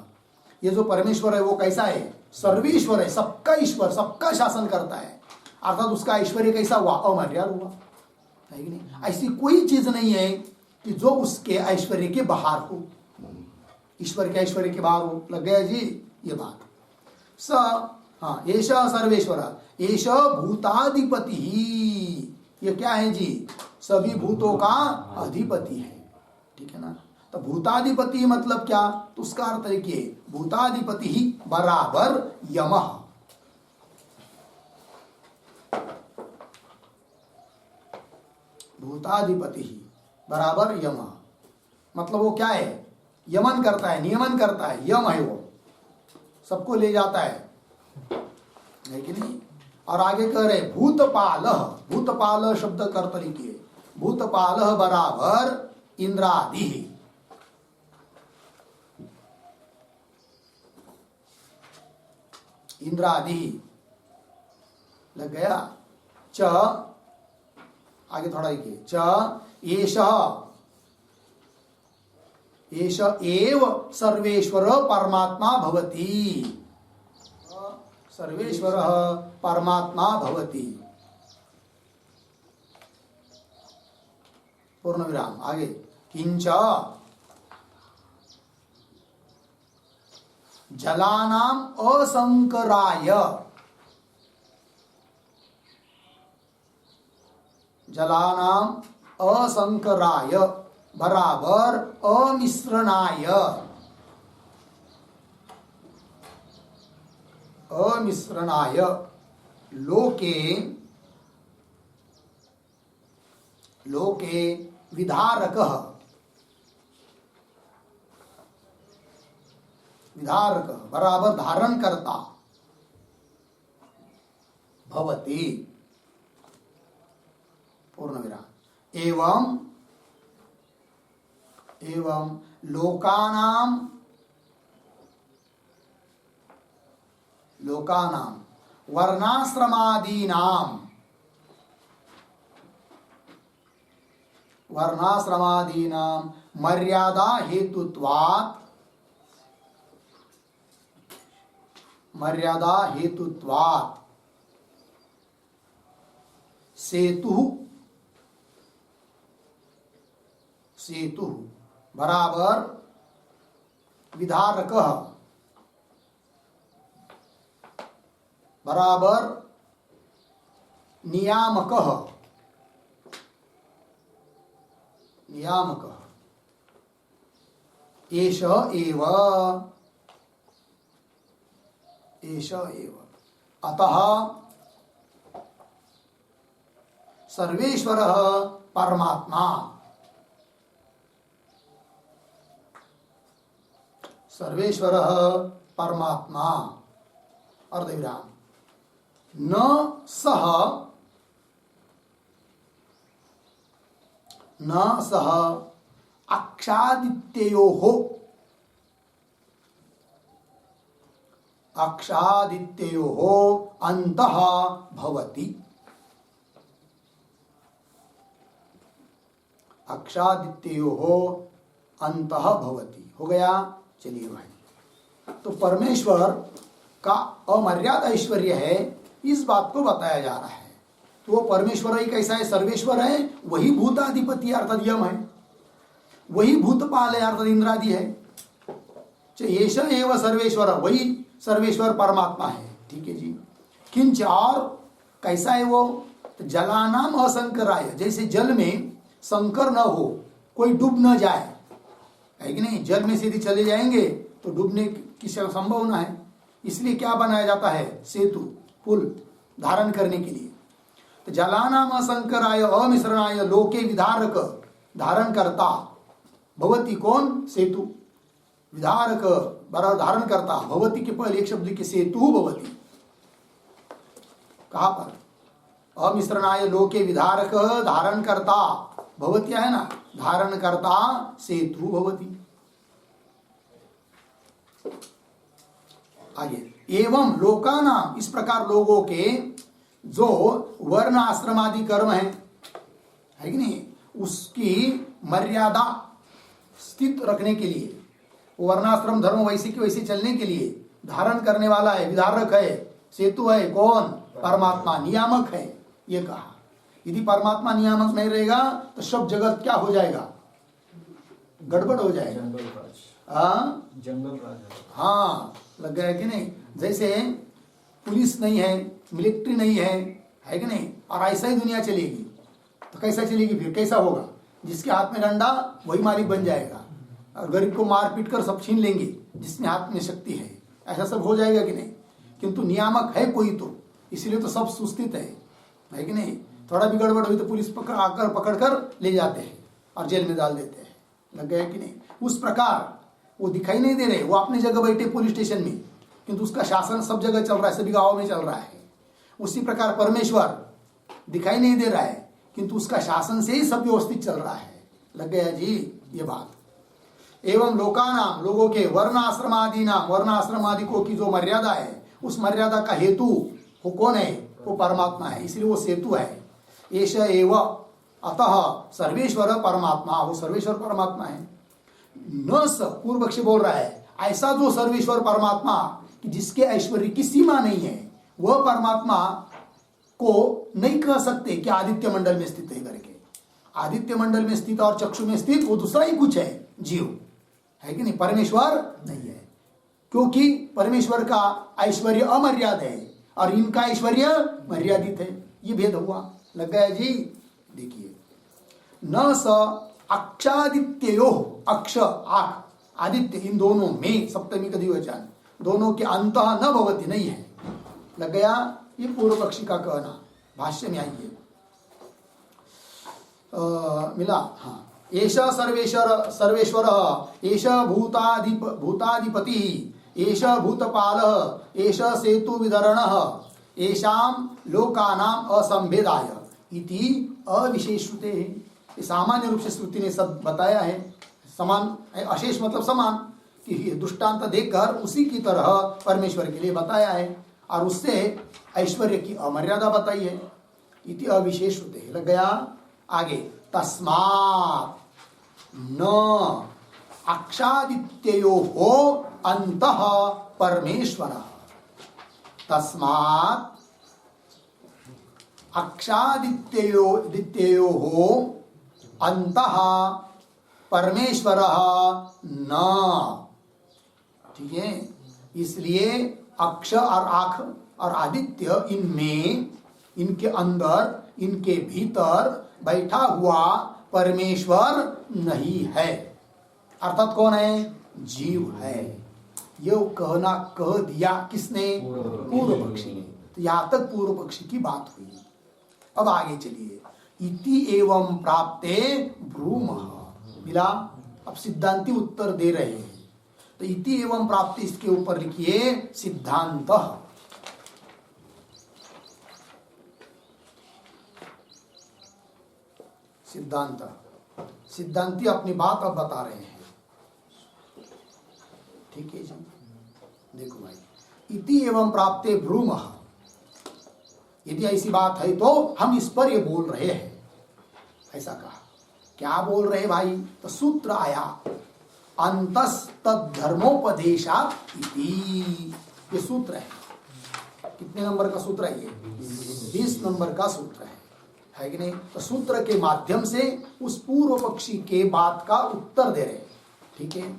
ये जो परमेश्वर है वो कैसा है? सर्वेश्वर है, सबका ईश्वर, सबका शासन करता है। अर्थात उसका ऐश्वर्य कैसा हुआ? अमर्याद हुआ, है कि नहीं? ऐसी कोई चीज नहीं है कि जो उसके ऐश्वर्य के बाहर हो, ईश्वर के ऐश्वर्य के बाहर हो। लग गया जी ये बात? स हाँ, एष सर्वेश्वर, एष भूताधिपति ही, ये क्या है जी? सभी भूतों का अधिपति है, ठीक है ना? तो भूताधिपति मतलब क्या? तो उसका अर्थ देखिए, भूताधिपति ही बराबर यमः। भूताधिपति ही बराबर यमः मतलब वो क्या है? यमन करता है, नियमन करता है, यम है वो, सबको ले जाता है कि नहीं? और आगे कह रहे भूतपाल, भूतपाल शब्द कर तरीके, भूतपाल बराबर इंद्रादि, इंद्रादि। लग गया? च आगे थोड़ा देखिए, च एष, एष एव सर्वेश्वर परमात्मा भवति, सर्वेश्वर परमात्मा भवति। पूर्ण विराम। आगे किंच जलानाम असंकराय, जलानाम असंकराय बराबर अमिश्रणाय, अमिश्रणाय लोके, लोके विधारकः, विधारक बराबर धारण करता भवति। पूर्ण विराम। एवं, एवं लोकानाम, लोकानाम वर्णाश्रमादीनाम, वर्णाश्रमादीनाम मर्यादा हेतुत्वात्, मर्यादा हेतुत्वात् सेतु, सेतु बराबर विधारकः बराबर नियामकः, नियामकः एष एव, एष एव। अतः सर्वेश्वरः परमात्मा, सर्वेश्वरः परमात्मा अर्धविराम न सह, न सह अक्षादित्ययोः अंतः भवति। अक्षादित्ययोः अंतः भवति हो गया। चलिए भाई, तो परमेश्वर का अमर्याद ऐश्वर्य है, इस बात को बताया जा रहा है। तो वो परमेश्वर ही कैसा है? सर्वेश्वर है, वही भूताधिपति अर्थात यम है, वही भूतपाल है अर्थात इंद्रादि है। एष एव सर्वेश्वर, वही सर्वेश्वर परमात्मा है। ठीक है जी। किंच, और कैसा है वो? तो जलानाम असंकराय, जैसे जल में संकर न हो, कोई डूब न जाए, है कि नहीं? जल में से यदि चले जाएंगे तो डूबने की संभावना है, इसलिए क्या बनाया जाता है? सेतु, पुल धारण करने के लिए। तो जलानाम असंकराय अमिश्रणाय लोके विधारक, धारण करता भवती, कौन? सेतु। विधारक बराबर धारण करता, भवती के पहले एक शब्द लिखे सेतु भवती। कहां पर? अमिश्रणाय लोके विधारक, धारण करता भवती है ना, धारण करता सेतु भवती। आगे, एवं लोकानाम, इस प्रकार लोगों के जो वर्ण आश्रम आदि कर्म है कि नहीं, उसकी मर्यादा स्थित रखने के लिए, वर्णाश्रम धर्म वैसे के वैसे चलने के लिए धारण करने वाला है, विधारक है, सेतु है, कौन? परमात्मा। नियामक है, ये कहा। यदि परमात्मा नियामक नहीं रहेगा तो सब जगत क्या हो जाएगा? गड़बड़ हो जाएगा। जंगल राज। हाँ, लग गया कि नहीं? जैसे पुलिस नहीं है, मिलिट्री नहीं है कि नहीं, और ऐसा ही दुनिया चलेगी तो कैसा चलेगी? फिर कैसा होगा? जिसके हाथ में डंडा वही मालिक बन जाएगा, और गरीब को मार पीट कर सब छीन लेंगे जिसमें हाथ में शक्ति है। ऐसा सब हो जाएगा कि नहीं? किंतु नियामक है कोई, तो इसलिए तो सब सुस्थित है कि नहीं? थोड़ा भी गड़बड़ हुई तो पुलिस पकड़ कर ले जाते हैं और जेल में डाल देते हैं। लग गया कि नहीं? उस प्रकार वो दिखाई नहीं दे रहे, वो अपनी जगह बैठे पुलिस स्टेशन में, किंतु उसका शासन सब जगह चल रहा है, सभी गाँव में चल रहा है। उसी प्रकार परमेश्वर दिखाई नहीं दे रहा है, किंतु उसका शासन से ही सब व्यवस्थित चल रहा है। लग गया जी ये बात। एवं लोकानाम, लोगों के, वर्ण आश्रमादि नाम, वर्ण आश्रमादिकों की जो मर्यादा है, उस मर्यादा का हेतु वो कौन है? वो परमात्मा है, इसलिए वो सेतु है। एष एव, अतः सर्वेश्वर परमात्मा, वो सर्वेश्वर परमात्मा है। न स, पूर्व पक्षी बोल रहा है, ऐसा जो सर्वेश्वर परमात्मा कि जिसके ऐश्वर्य की सीमा नहीं है, वह परमात्मा को नहीं कह सकते कि आदित्य मंडल में स्थित है करके। आदित्य मंडल में स्थित और चक्षु में स्थित वो दूसरा ही कुछ है, जीव है कि नहीं, परमेश्वर नहीं है। क्योंकि परमेश्वर का ऐश्वर्य अमर्याद है और इनका ऐश्वर्य मर्यादित है, ये भेद हुआ। लग गया जी। देखिए, न स अक्षादित्यो, अक्ष आख, आदित्य, इन दोनों में सप्तमी का द्विवचन, दोनों के अंत न भवति, नहीं है। लग गया, ये पूर्व पक्षी का कहना। भाष्य में आइए, मिला। हाँ, एष सर्वेश्वर एष भूताधिपति एष भूतपाल एष सेतु विधरण एषाम लोकानाम असंभेदाय इति अविशेषुते। सामान्य रूप से श्रुति ने सब बताया है, समान, अशेष मतलब समान, कि दृष्टांत देखकर उसी की तरह परमेश्वर के लिए बताया है, और उससे ऐश्वर्य की अमर्यादा बताई है। इति अविशेषुते। लग गया। आगे, तस्मात् न अक्षादित्ययोः अंतः परमेश्वरः। तस्मात् अक्षादित्ययोः अंतः परमेश्वरः न। ठीक है, इसलिए अक्ष और आख और आदित्य, इनमें, इनके अंदर, इनके भीतर बैठा हुआ परमेश्वर नहीं है। अर्थात कौन है? जीव है। ये कहना कह दिया किसने? पूर्व पक्षी ने। तो यहां तक पूर्व पक्षी की बात हुई। अब आगे चलिए, इति एवं प्राप्ते ब्रूमः। मिला। अब सिद्धांती उत्तर दे रहे हैं, तो इति एवं प्राप्ति, इसके ऊपर लिखिए सिद्धांत। सिद्धांत सिद्धांती अपनी बात अब बता रहे हैं। ठीक है जी, देखो भाई, इति एवं प्राप्ते ब्रूमः, यदि ऐसी बात है तो हम इस पर ये बोल रहे हैं, ऐसा कहा। क्या बोल रहे भाई? तो सूत्र आया अंतस्तद्धर्मोपदेशात् इति, ये सूत्र है। कितने नंबर का सूत्र है ये? 20 नंबर का सूत्र है कि नहीं? तो सूत्र के माध्यम से उस पूर्व पक्षी के बात का उत्तर दे रहे। ठीक है,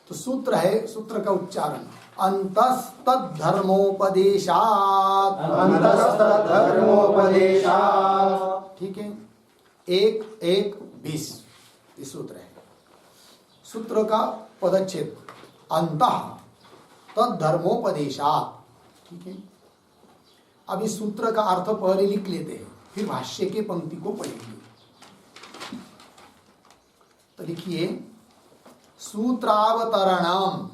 तो सूत्र है, सूत्र का उच्चारण अंतस्तद्धर्मोपदेशात्, अंतस्तद्धर्मोपदेशात्। ठीक है, 1:1:20 ये सूत्र है। सूत्र का पदच्छेद अंतः तद्धर्मोपदेशात्। ठीक है, अब इस सूत्र का अर्थ पहले लिख लेते हैं, फिर भाष्य के पंक्ति को पढ़ेंगे। तो लिखिए, सूत्रावतरणम,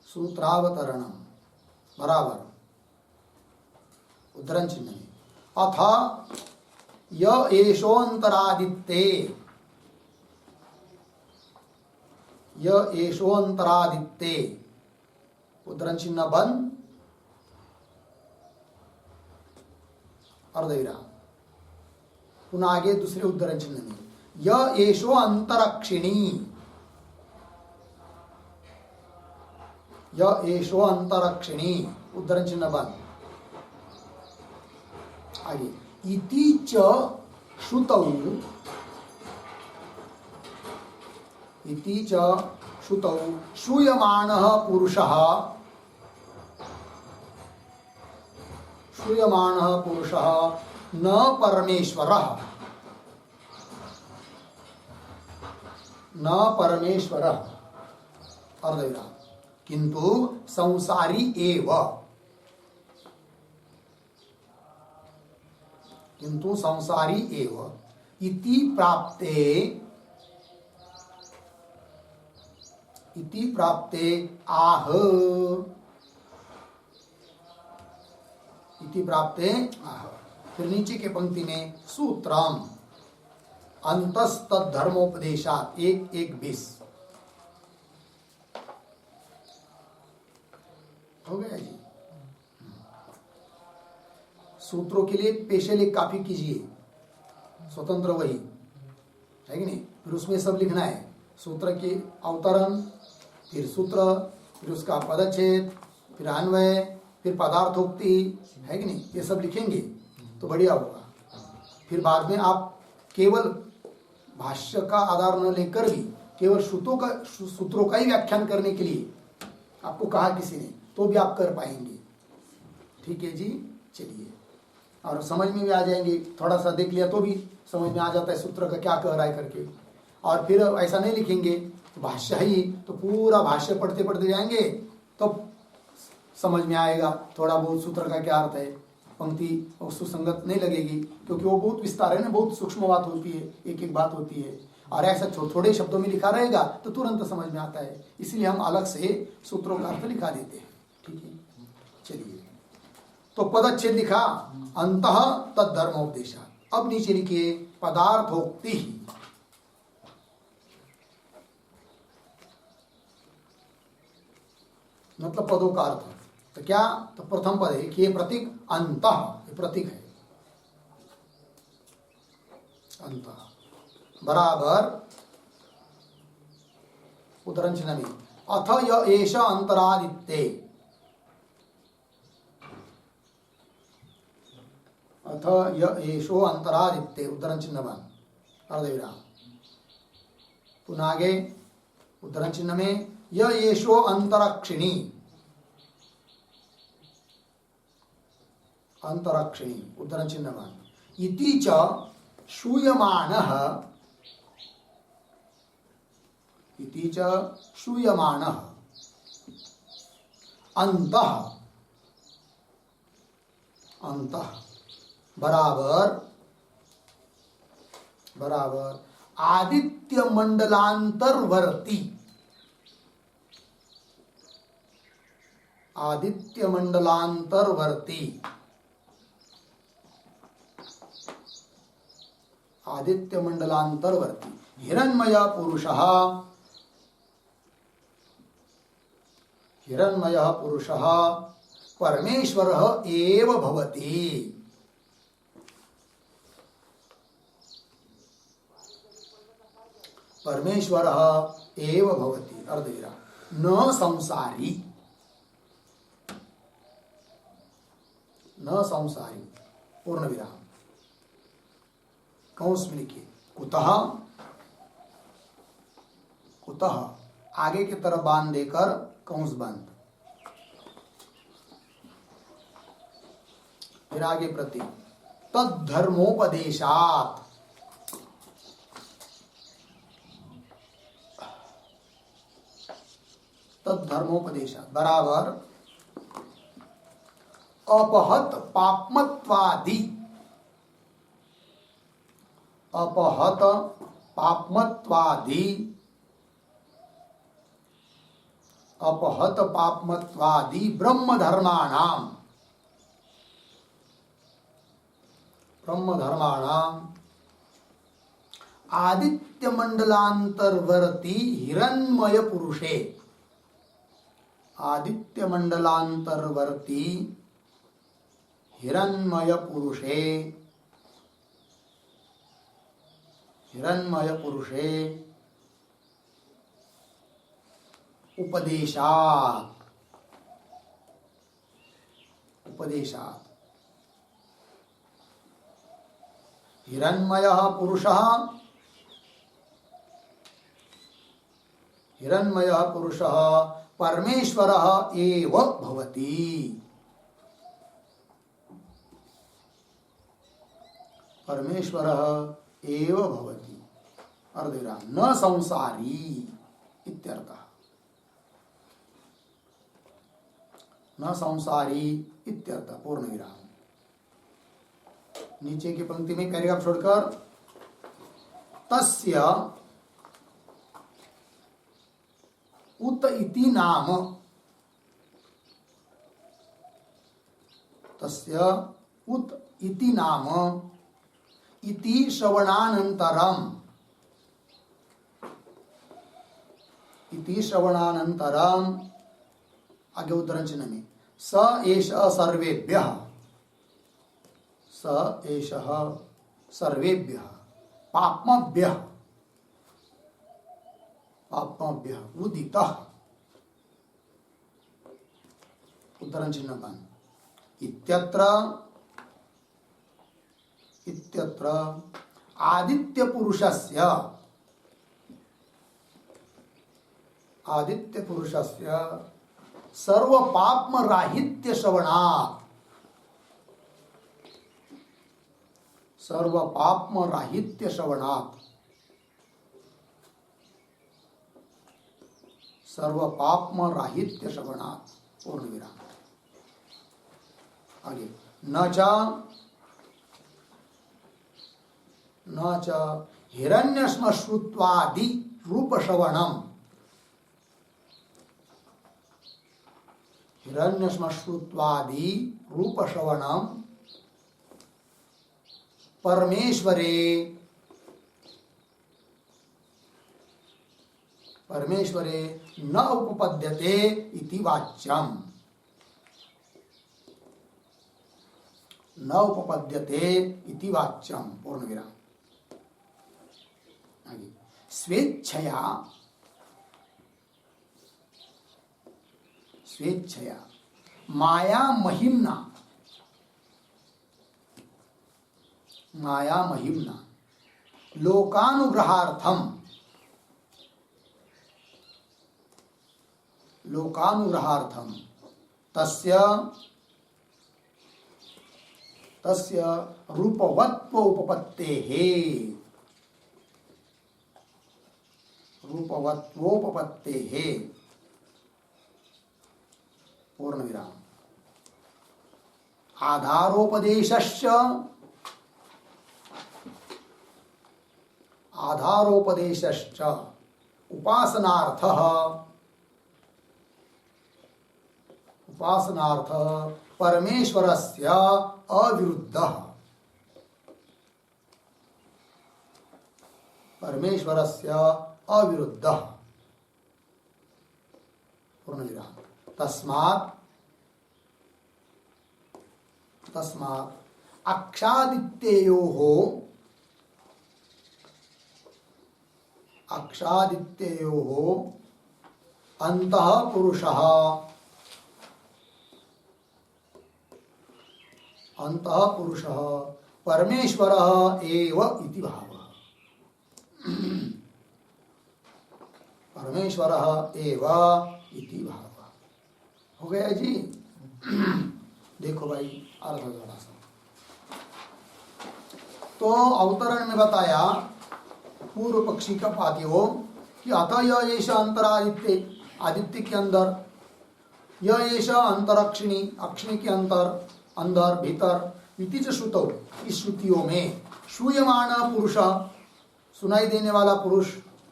सूत्रावतरणम बराबर उद्धरण चिन्ह में अथ य एषोऽन्तरादित्ते, य एषोऽन्तरादित्ते, उद्धरण चिन्ह बंद, अर्धविराम, पुनः आगे दूसरे उद्धरण चिन्ह में य एषो अंतरक्षिणी, य एषो अंतरक्षिणी, उद्धरण चिन्ह बंद, आगे इति च श्रुतौ, इति च श्रुतौ श्रूयमाणः पुरुषः, श्रूयमाणः पुरुषः न परमेश्वरः, न परमेश्वरः, अर्धविराम, किंतु संसारी एव, किंतु संसारी एव इति प्राप्ते, इति प्राप्ते आह, इति प्राप्ते आह। फिर नीचे के पंक्ति में सूत्रम अंतस्तद्धर्मोपदेशात् 1:1:20 हो गया जी। सूत्रों के लिए स्पेशल एक कॉपी कीजिए, स्वतंत्र वही है कि नहीं, फिर उसमें सब लिखना है, सूत्र के अवतरण, फिर सूत्र, फिर उसका पदच्छेद, फिर अन्वय, फिर पदार्थोक्ति, है कि नहीं, ये सब लिखेंगे तो बढ़िया होगा। फिर बाद में आप केवल भाष्य का आधार न लेकर भी केवल सूत्रों का ही व्याख्यान करने के लिए आपको कहा किसी ने, तो भी आप कर पाएंगे। ठीक है जी, चलिए, और समझ में भी आ जाएंगे, थोड़ा सा देख लिया तो भी समझ में आ जाता है सूत्र का क्या कह रहा है करके। और फिर ऐसा नहीं लिखेंगे भाष्य ही, तो पूरा भाष्य पढ़ते पढ़ते जाएंगे तो समझ में आएगा थोड़ा बहुत सूत्र का क्या अर्थ है, पंक्ति सुसंगत नहीं लगेगी, क्योंकि वो बहुत विस्तार है ना, बहुत सूक्ष्म बात होती है, एक एक बात होती है, और ऐसा थोड़े शब्दों में लिखा रहेगा तो तुरंत समझ में आता है, इसलिए हम अलग से सूत्रों का अर्थ लिखा देते हैं। ठीक है, चलिए, तो पदच्छेद लिखा अंतः तद्धर्मोपदेशा। अब नीचे लिखिए पदार्थोक्ति, मतलब पदों का अर्थ। तो क्या, तो प्रथम पद है कि ये प्रतीक अंतः, ये प्रतीक है, अंतः बराबर उद्धरण चिन्ह में अथ य एष अंतरादित्ते, अथ य एषो अंतरादित्ते, उद्धरण चिन्ह बन, अर्धविराम, पुनः आगे उद्धरण चिन्ह में य एषो अंतरक्षिणी, अंतरक्षिणी, उद्धरण चिन्ह बन, इति च श्रूयमाणः, इति च श्रूयमाणः अंतः, अंतः बराबर बराबर आदित्य मंडलांतरवर्ती, आदित्य मंडलांतरवर्ती, आदित्य मंडलांतर्वर्ती हिरण्मय पुरुषः परमेश्वरः एव भवति। परमेश्वरः एव भवति अर्धविराम न संसारी, न संसारी पूर्ण विराम कौंस में लिखिए कुतः, कुतः आगे की तरफ बांध देकर कौंस बंद, फिर आगे प्रति तद्धर्मोपदेशात, तद्धर्मोपदेशात बराबर अपहत पापमत्वादि, अपहत पापमत्वादि, अपहत पापमत्वादि ब्रह्मधर्माणाम, ब्रह्मधर्माणाम आदित्य मंडलांतर्वर्ती हिरण्मय पुरुषे, आदित्य मंडलांतर्वर्ती हिरण्मय पुरुषे, हिरण्मय पुरुषे उपदेशात्, उपदेशात् हिरण्मयः पुरुषः, हिरण्मयः पुरुषः परमेश्वरः एव भवति। परमेश्वरः एव भवति अर्धविराम न संसारी इत्यर्थः, न संसारी इत्यर्थः पूर्ण विराम। नीचे की पंक्ति में पैराग्राफ छोड़कर तस्य उत इति नाम, तस्य उत इति नाम इति श्रवणानन्तरम, इति श्रवणानन्तरम आगे उद्धरण चिन्ह में स एषः सर्वेभ्यः, स एषः सर्वेभ्यः पाप्मभ्यः, पाप्मभ्यः उदितः, उद्धरण चिन्ह बंद इत्यत्र, इत्यत्र आदित्य पुरुषस्य, आदित्य पुरुषस्य सर्व पाप्म राहित्य श्रवणात्, सर्व पाप्म राहित्य श्रवणात्, सर्व पाप्म राहित्य श्रवणात् पूर्ण विराम। आगे न च हिरण्यश्मश्रुत्वादि रूप श्रवणम, हिरण्यश्मश्रुत्वादि रूप श्रवणम परमेश्वरे, परमेश्वरे न उपपद्यते इति वाच्यम, न उपपद्यते इति वाच्यम पूर्ण विराम। स्वेच्छया, स्वेच्छया माया महिम्ना, माया महिम्ना लोकानुग्रहार्थम, लोकानुग्रहार्थम तस्य, तस्य रूपवत्व उपपत्तेः, रूपवत्वोपपत्तेः पूर्ण विराम। आधारोपदेशश्च, आधारोपदेशश्च उपासनार्थः, उपासनार्थः परमेश्वरस्य अविरुद्धः, परमेश्वरस्य अविरुद्धः पूर्णविराम। तस्मात् अक्षादित्ययोः अन्तः पुरुषः परमेश्वरः एव इति भावः। परमेश्वरः एव इति भावः। हो गया जी। देखो भाई अर्थ थोड़ा सा। तो अवतरण में बताया पूर्व पक्षी का पातियो कि अतः यह ऐसा अंतरादित्य, आदित्य के अंदर, यह ऐसा अंतरक्षिणी, अक्षिणी के अंदर भीतर, इति च श्रुतौ, इस श्रुतियों में श्रूयमाण पुरुष, सुनाई देने वाला पुरुष,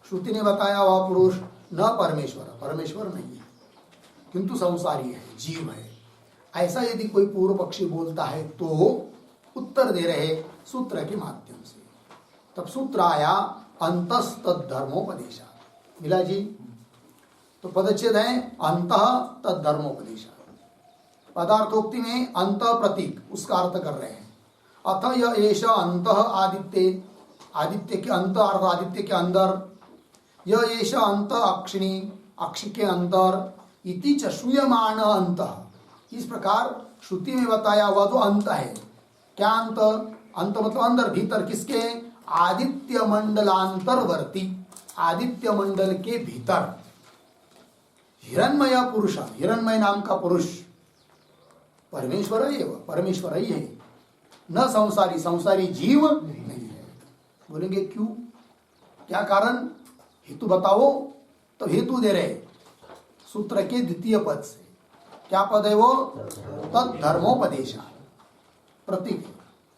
श्रुति ने बताया वह पुरुष न परमेश्वर नहीं है, किंतु संसारी है, जीव है। ऐसा यदि कोई पूर्व पक्षी बोलता है तो उत्तर दे रहे सूत्र के माध्यम से। तब सूत्र आया अंतस्तद्धर्मोपदेशा। मिला जी। तो पदच्छेद है अंतः तद्धर्मोपदेशा। पदार्थोक्ति में अंत प्रतीक, उसका अर्थ कर रहे हैं। अतः यह ऐसा अंतः आदित्य, आदित्य के अंत अर्थ आदित्य के अंदर, यह ऐसा अंत अक्षिणी, अक्षि के अंदर, इति च श्रूयमाण अंतः, इस प्रकार श्रुति में बताया हुआ जो अंत है। क्या अंत? अंत मतलब अंदर, भीतर, किसके? आदित्य मंडलांतरवर्ती, आदित्य मंडल के भीतर हिरण्मय पुरुष, हिरण्मय नाम का पुरुष परमेश्वर है, परमेश्वर ही है, न संसारी, संसारी जीव नहीं है। बोलेंगे क्यों, क्या कारण? हेतु बताओ। तो हेतु दे रहे सूत्र के द्वितीय पद से। क्या पद है वो? तद्धर्मोपदेशा, प्रतीक,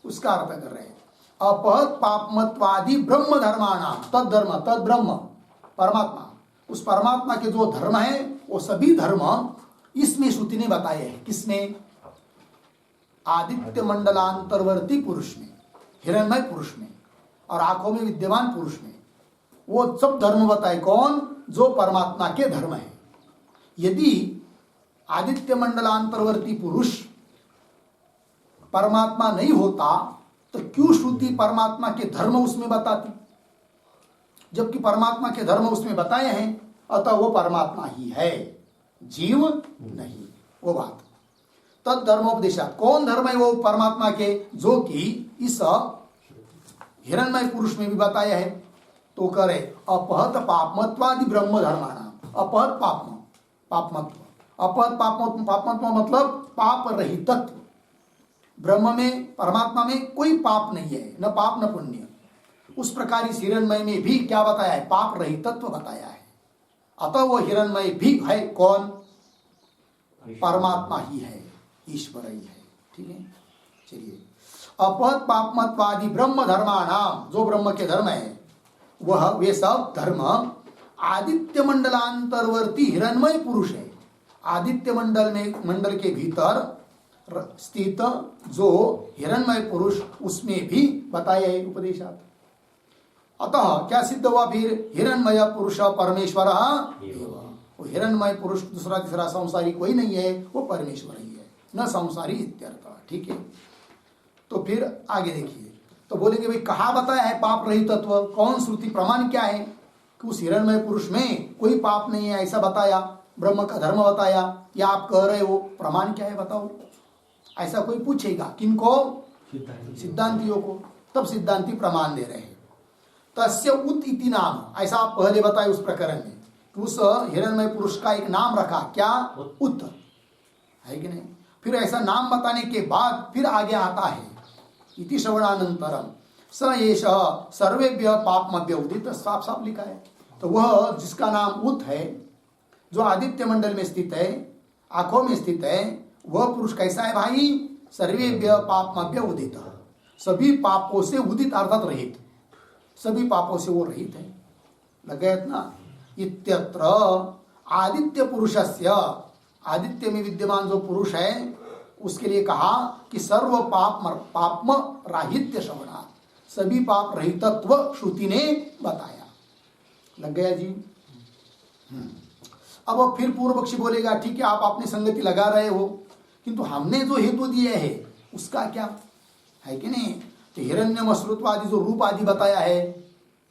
उसका अर्थ कर रहे हैं। अपहत पापमत्वादि ब्रह्म धर्माणाम, तद्धर्म, तद ब्रह्म परमात्मा, उस परमात्मा के जो धर्म है वो सभी धर्म इसमें श्रुति ने बताए हैं। किसमें? आदित्य मंडलांतरवर्ती पुरुष में, हिरण्मय पुरुष में और आंखों में विद्यमान पुरुष में, वो सब धर्म बताए। कौन? जो परमात्मा के धर्म है। यदि आदित्य मंडलांतरवर्ती पुरुष परमात्मा नहीं होता तो क्यों श्रुति परमात्मा के धर्म उसमें बताती? जबकि परमात्मा के धर्म उसमें बताए हैं, अतः वो परमात्मा ही है, जीव नहीं। वो बात तद धर्मोपदेशात, कौन धर्म है वो परमात्मा के? जो कि इस हिरण्मय पुरुष में भी बताया है। तो करे अपहत पापमत्वादि ब्रह्म धर्माणाम, अपहत पापमत्व, अपहत पापमत्व मतलब पाप रहितत्व। ब्रह्म में, परमात्मा में कोई पाप नहीं है, न पाप न पुण्य। उस प्रकार इस हिरण्मय में भी क्या बताया है? पाप रहितत्व बताया है। अतः वो हिरण्मय भी है कौन? परमात्मा ही है, ईश्वर ही है। ठीक है, चलिए। अपहत पापमत्वादि ब्रह्म धर्माणाम, जो ब्रह्म के धर्म है वह, वे सब धर्म आदित्य मंडलांतरवर्ती हिरण्मय पुरुष है। आदित्य मंडल के भीतर स्थित जो हिरण्मय पुरुष, उसमें भी बताया है उपदेशात। अतः क्या सिद्ध हुआ फिर? हिरण्मय पुरुष परमेश्वर, वो हिरण्मय पुरुष दूसरा तीसरा संसारी कोई नहीं है, वो परमेश्वर ही है, न संसारी इत्यर्थ। ठीक है, तो फिर आगे देखिए। तो बोलेंगे भाई कहाँ बताया है पाप रहित तत्व? कौन श्रुति, प्रमाण क्या है कि उस हिरण्मय पुरुष में कोई पाप नहीं है, ऐसा बताया, ब्रह्म का धर्म बताया, या आप कह रहे हो? प्रमाण क्या है बताओ? ऐसा कोई पूछेगा, किनको? सिद्धांतियों को। तब सिद्धांति प्रमाण दे रहे हैं। तस्य उत इति नाम, ऐसा आप पहले बताए उस प्रकरण में, उस हिरण्मय पुरुष का एक नाम रखा, क्या? उत है कि नहीं? फिर ऐसा नाम बताने के बाद फिर आगे आता है इति श्रवणानंतरम स एष सर्वेभ्य पापमभ्य उदित, साफ साफ लिखा है। तो वह जिसका नाम उत है, जो आदित्य मंडल में स्थित है, आंखों में स्थित है, वह पुरुष कैसा है भाई? सर्वेभ्य पापमभ्य उदित, सभी पापों से उदित अर्थात रहित, सभी पापों से वो रहित है। लगे ना? इत्यत्र आदित्य पुरुषस्य, आदित्य में विद्यमान जो पुरुष है उसके लिए कहा कि सर्व पापम राहित्य श्रवणा, सभी पाप रहितत्व श्रुति ने बताया। लग गया जी? अब फिर पूर्व पक्षी बोलेगा ठीक है, आप अपनी संगति लगा रहे हो, किंतु हमने जो हेतु दिया है उसका क्या है कि नहीं? तो हिरण्यमश्रुत्व आदि जो रूप आदि बताया है,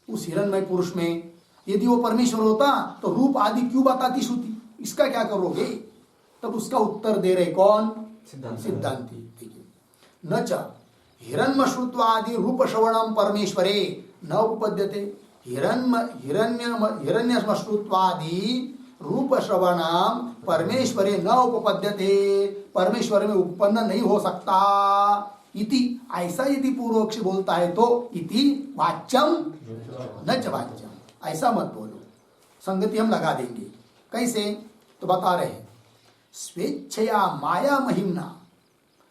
उस हिरण्यमय पुरुष में यदि वो परमेश्वर होता तो रूप आदि क्यों बताती श्रुति? इसका क्या करोगे? तब उसका उत्तर दे रहे कौन? सिद्धांती। ठीक है। न च हिरण्यमश्रुत्व आदि रूप श्रवणम परमेश्वरे न उपपद्यते। हिरण्यमश्रुत्व आदि रूप श्रवणम परमेश्वरे न उपपद्यते, परमेश्वर में उत्पन्न नहीं हो सकता। इति, ऐसा यदि पूर्वोक्ष बोलता है तो इति वाच्यम न च वाच्यम, ऐसा मत बोलो, संगति हम लगा देंगे। कैसे? तो बता रहे हैं, स्वेच्छया माया महिम्ना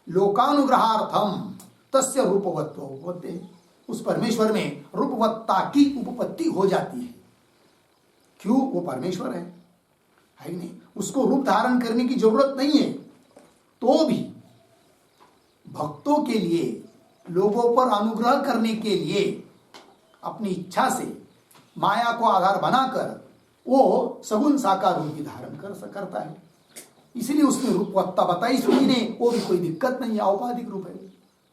लोकानुग्रहार्थम तस्य रूपवत्व उपपत्ति। उस परमेश्वर में रूपवत्ता की उपपत्ति हो जाती है। क्यों? वो परमेश्वर है कि नहीं? उसको रूप धारण करने की जरूरत नहीं है, तो भी भक्तों के लिए, लोगों पर अनुग्रह करने के लिए अपनी इच्छा से माया को आधार बनाकर वो सगुण साकार रूप की धारण करता है। इसलिए उसने रूपवत्ता बताई श्रुति ने, वो भी कोई दिक्कत नहीं है, औपाधिक रूप है,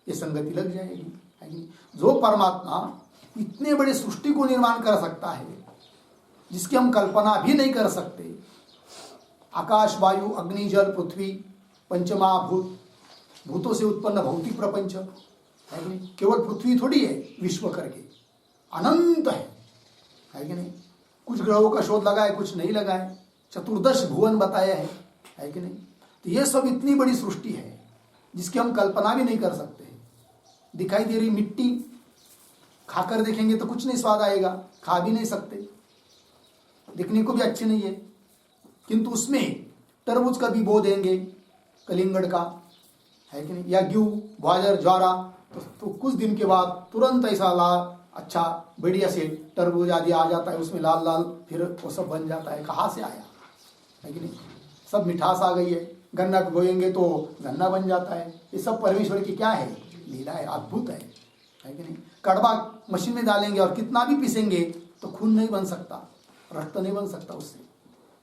ये संगति लग जाएगी। है नहीं? जो परमात्मा इतने बड़े सृष्टि को निर्माण कर सकता है जिसकी हम कल्पना भी नहीं कर सकते, आकाश वायु अग्नि जल पृथ्वी पंचमहाभूत, भूतों से उत्पन्न भौतिक प्रपंच है कि नहीं? केवल पृथ्वी थोड़ी है, विश्व करके अनंत है कि नहीं? कुछ ग्रहों का शोध लगा है, कुछ नहीं लगा है, चतुर्दश भुवन बताया है कि नहीं? तो ये सब इतनी बड़ी सृष्टि है जिसकी हम कल्पना भी नहीं कर सकते। दिखाई दे रही मिट्टी खाकर देखेंगे तो कुछ नहीं स्वाद आएगा, खा भी नहीं सकते, दिखने को भी अच्छी नहीं है, किंतु उसमें तरबूज का भी बो देंगे, कलिंगड़ का, है कि नहीं, या ग्यू ग्वाजर ज्वारा, तो कुछ दिन के बाद तुरंत ऐसा लाल अच्छा बढ़िया से तरबूज आदि आ जाता है, उसमें लाल लाल, फिर वो सब बन जाता है। कहाँ से आया? है कि नहीं? सब मिठास आ गई है। गन्ना बोएंगे तो गन्ना बन जाता है। ये सब परमेश्वर की क्या है? लीला है, अद्भुत है कि नहीं? कड़वा मशीन में डालेंगे और कितना भी पीसेंगे तो खून नहीं बन सकता, रक्त नहीं बन सकता उससे,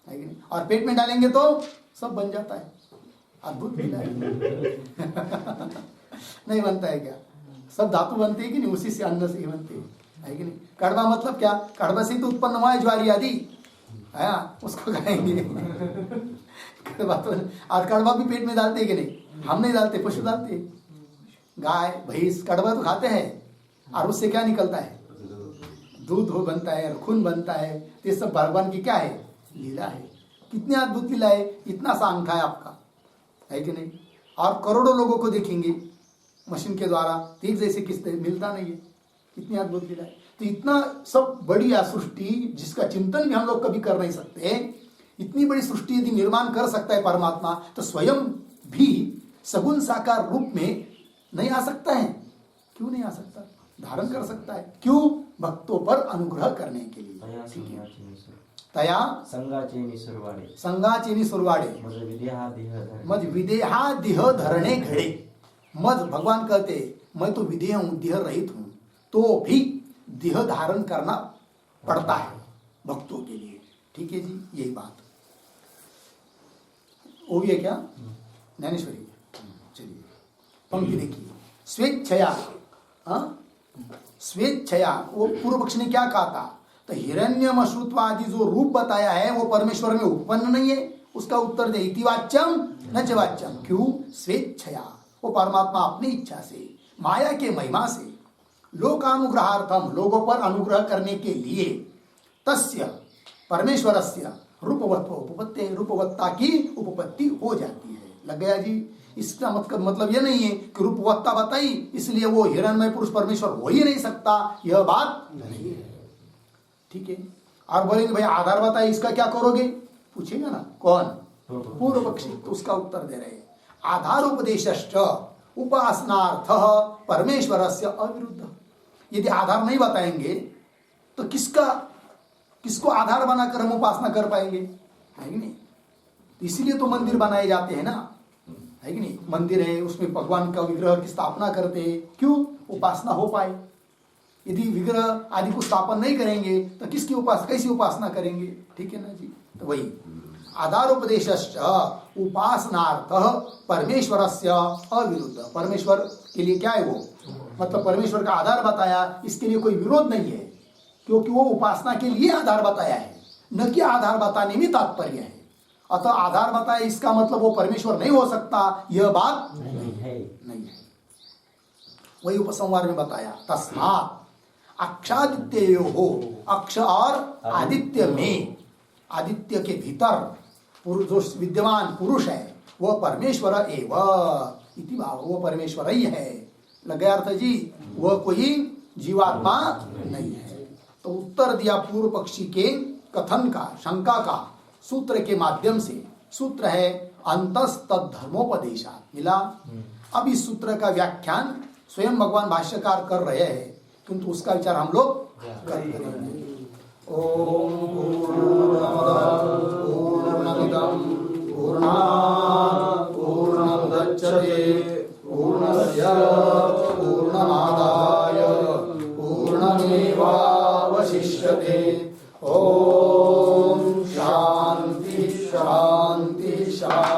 है कि नहीं? और पेट में डालेंगे तो सब बन जाता है, अद्भुत लीला है। नहीं बनता है क्या? सब धातु बनते हैं कि नहीं? उसी से अन्न से ही बनते हैं, है कि नहीं? कड़वा मतलब क्या? कड़वा से तो उत्पन्न हुआ है ज्वारी आदि, है, उसको खाएंगे। कड़वा तो, और कड़वा भी पेट में डालते हैं कि नहीं? हम नहीं डालते, पशु डालते, गाय भैंस कड़वा तो खाते हैं, और उससे क्या निकलता है? दूध हो बनता है, खून बनता है। तो ये सब भगवान की क्या है? लीला है। कितनी अद्भुत लीला है, इतना सा अंक है आपका, है कि नहीं? और करोड़ों लोगों को देखेंगे मशीन के द्वारा, तीर जैसे किस्ते मिलता नहीं है, कितनी अद्भुत लीला है। तो इतना सब बड़ी सृष्टि जिसका चिंतन भी हम लोग कभी कर नहीं सकते, इतनी बड़ी सृष्टि यदि निर्माण कर सकता है परमात्मा, तो स्वयं भी सगुण साकार रूप में नहीं आ सकता है? क्यों नहीं आ सकता? धारण कर सकता है। क्यों? भक्तों पर अनुग्रह करने के लिए। तया संगाचेनी सुरवाड़े मज विदेहा देह धरणे घड़े। मज भगवान कहते मैं तो विदेह हूं, देह रहित हूं, तो भी देह धारण करना पड़ता है भक्तों के लिए। ठीक है जी, यही बात हो गया क्या? ज्ञानेश्वरी। चलिए पंक्ति देखिए, स्वेच्छया। स्वेच्छया, वो पूर्व पक्ष ने क्या कहा था? तो हिरण्यमश्रुत्व आदि जो रूप बताया है वो परमेश्वर में उत्पन्न नहीं है। उसका उत्तर दे, इति वाच्यम न च वाच्यम। क्यों? स्वेच्छया, वो परमात्मा अपनी इच्छा से, माया के महिमा से, लोकानुग्रहार्थम, लोगों पर अनुग्रह करने के लिए, तस्य परमेश्वरस्य रूपवत्व उपपत्ति, रूपवत्ता की उपपत्ति हो जाती है। लग गया जी? इसका मतलब यह नहीं है कि रूपवत्ता बताई इसलिए वो हिरण्यमय पुरुष परमेश्वर हो ही नहीं सकता, यह बात नहीं है। ठीक है? और बोलेंगे भाई आधार बताइए, इसका क्या करोगे? पूछेगा ना कौन? पूर्व पक्षी। तो उसका उत्तर दे रहे हैं, आधार उपदेशश्च उपासनार्थ परमेश्वरस्य अविरुद्ध। यदि आधार नहीं बताएंगे तो किसको आधार बनाकर हम उपासना कर पाएंगे? है कि नहीं? इसीलिए तो मंदिर बनाए जाते हैं ना, है कि नहीं? मंदिर है, उसमें भगवान का विग्रह की स्थापना करते हैं। क्यों? उपासना हो पाए। यदि विग्रह आदि को स्थापन नहीं करेंगे तो किसकी कैसी उपासना करेंगे? ठीक है ना जी। तो वही आधारोपदेशश्च उपासनार्थ परमेश्वरस्य अविरुद्ध। परमेश्वर के लिए क्या है वो, मतलब परमेश्वर का आधार बताया, इसके लिए कोई विरोध नहीं है, क्योंकि वो उपासना के लिए आधार बताया है, न कि आधार बताने में तात्पर्य है। अतः आधार बताया इसका मतलब वो परमेश्वर नहीं हो सकता, यह बात नहीं है। वही उपसंहार में बताया, तस्मात् अक्षादित्य हो, अक्ष और आदित्य में, आदित्य के भीतर जो विद्यमान पुरुष है वह परमेश्वर एवं इति भाव, वो परमेश्वर ही है। लग गया अर्थ जी, वह कोई जीवात्मा नहीं है। तो उत्तर दिया पूर्व पक्षी के कथन का, शंका का सूत्र के माध्यम से। सूत्र है अंतस्तद धर्मोपदेशा, मिला। अब इस सूत्र का व्याख्यान स्वयं भगवान भाष्यकार कर रहे हैं, किंतु उसका विचार हम लोग करेंगे। ओम पूर्णमदः पूर्णमिदं पूर्णात् पूर्णमुदच्यते पूर्णस्य पूर्णमादाय पूर्णमेवावशिष्यते। ओम शांति शांति शांति।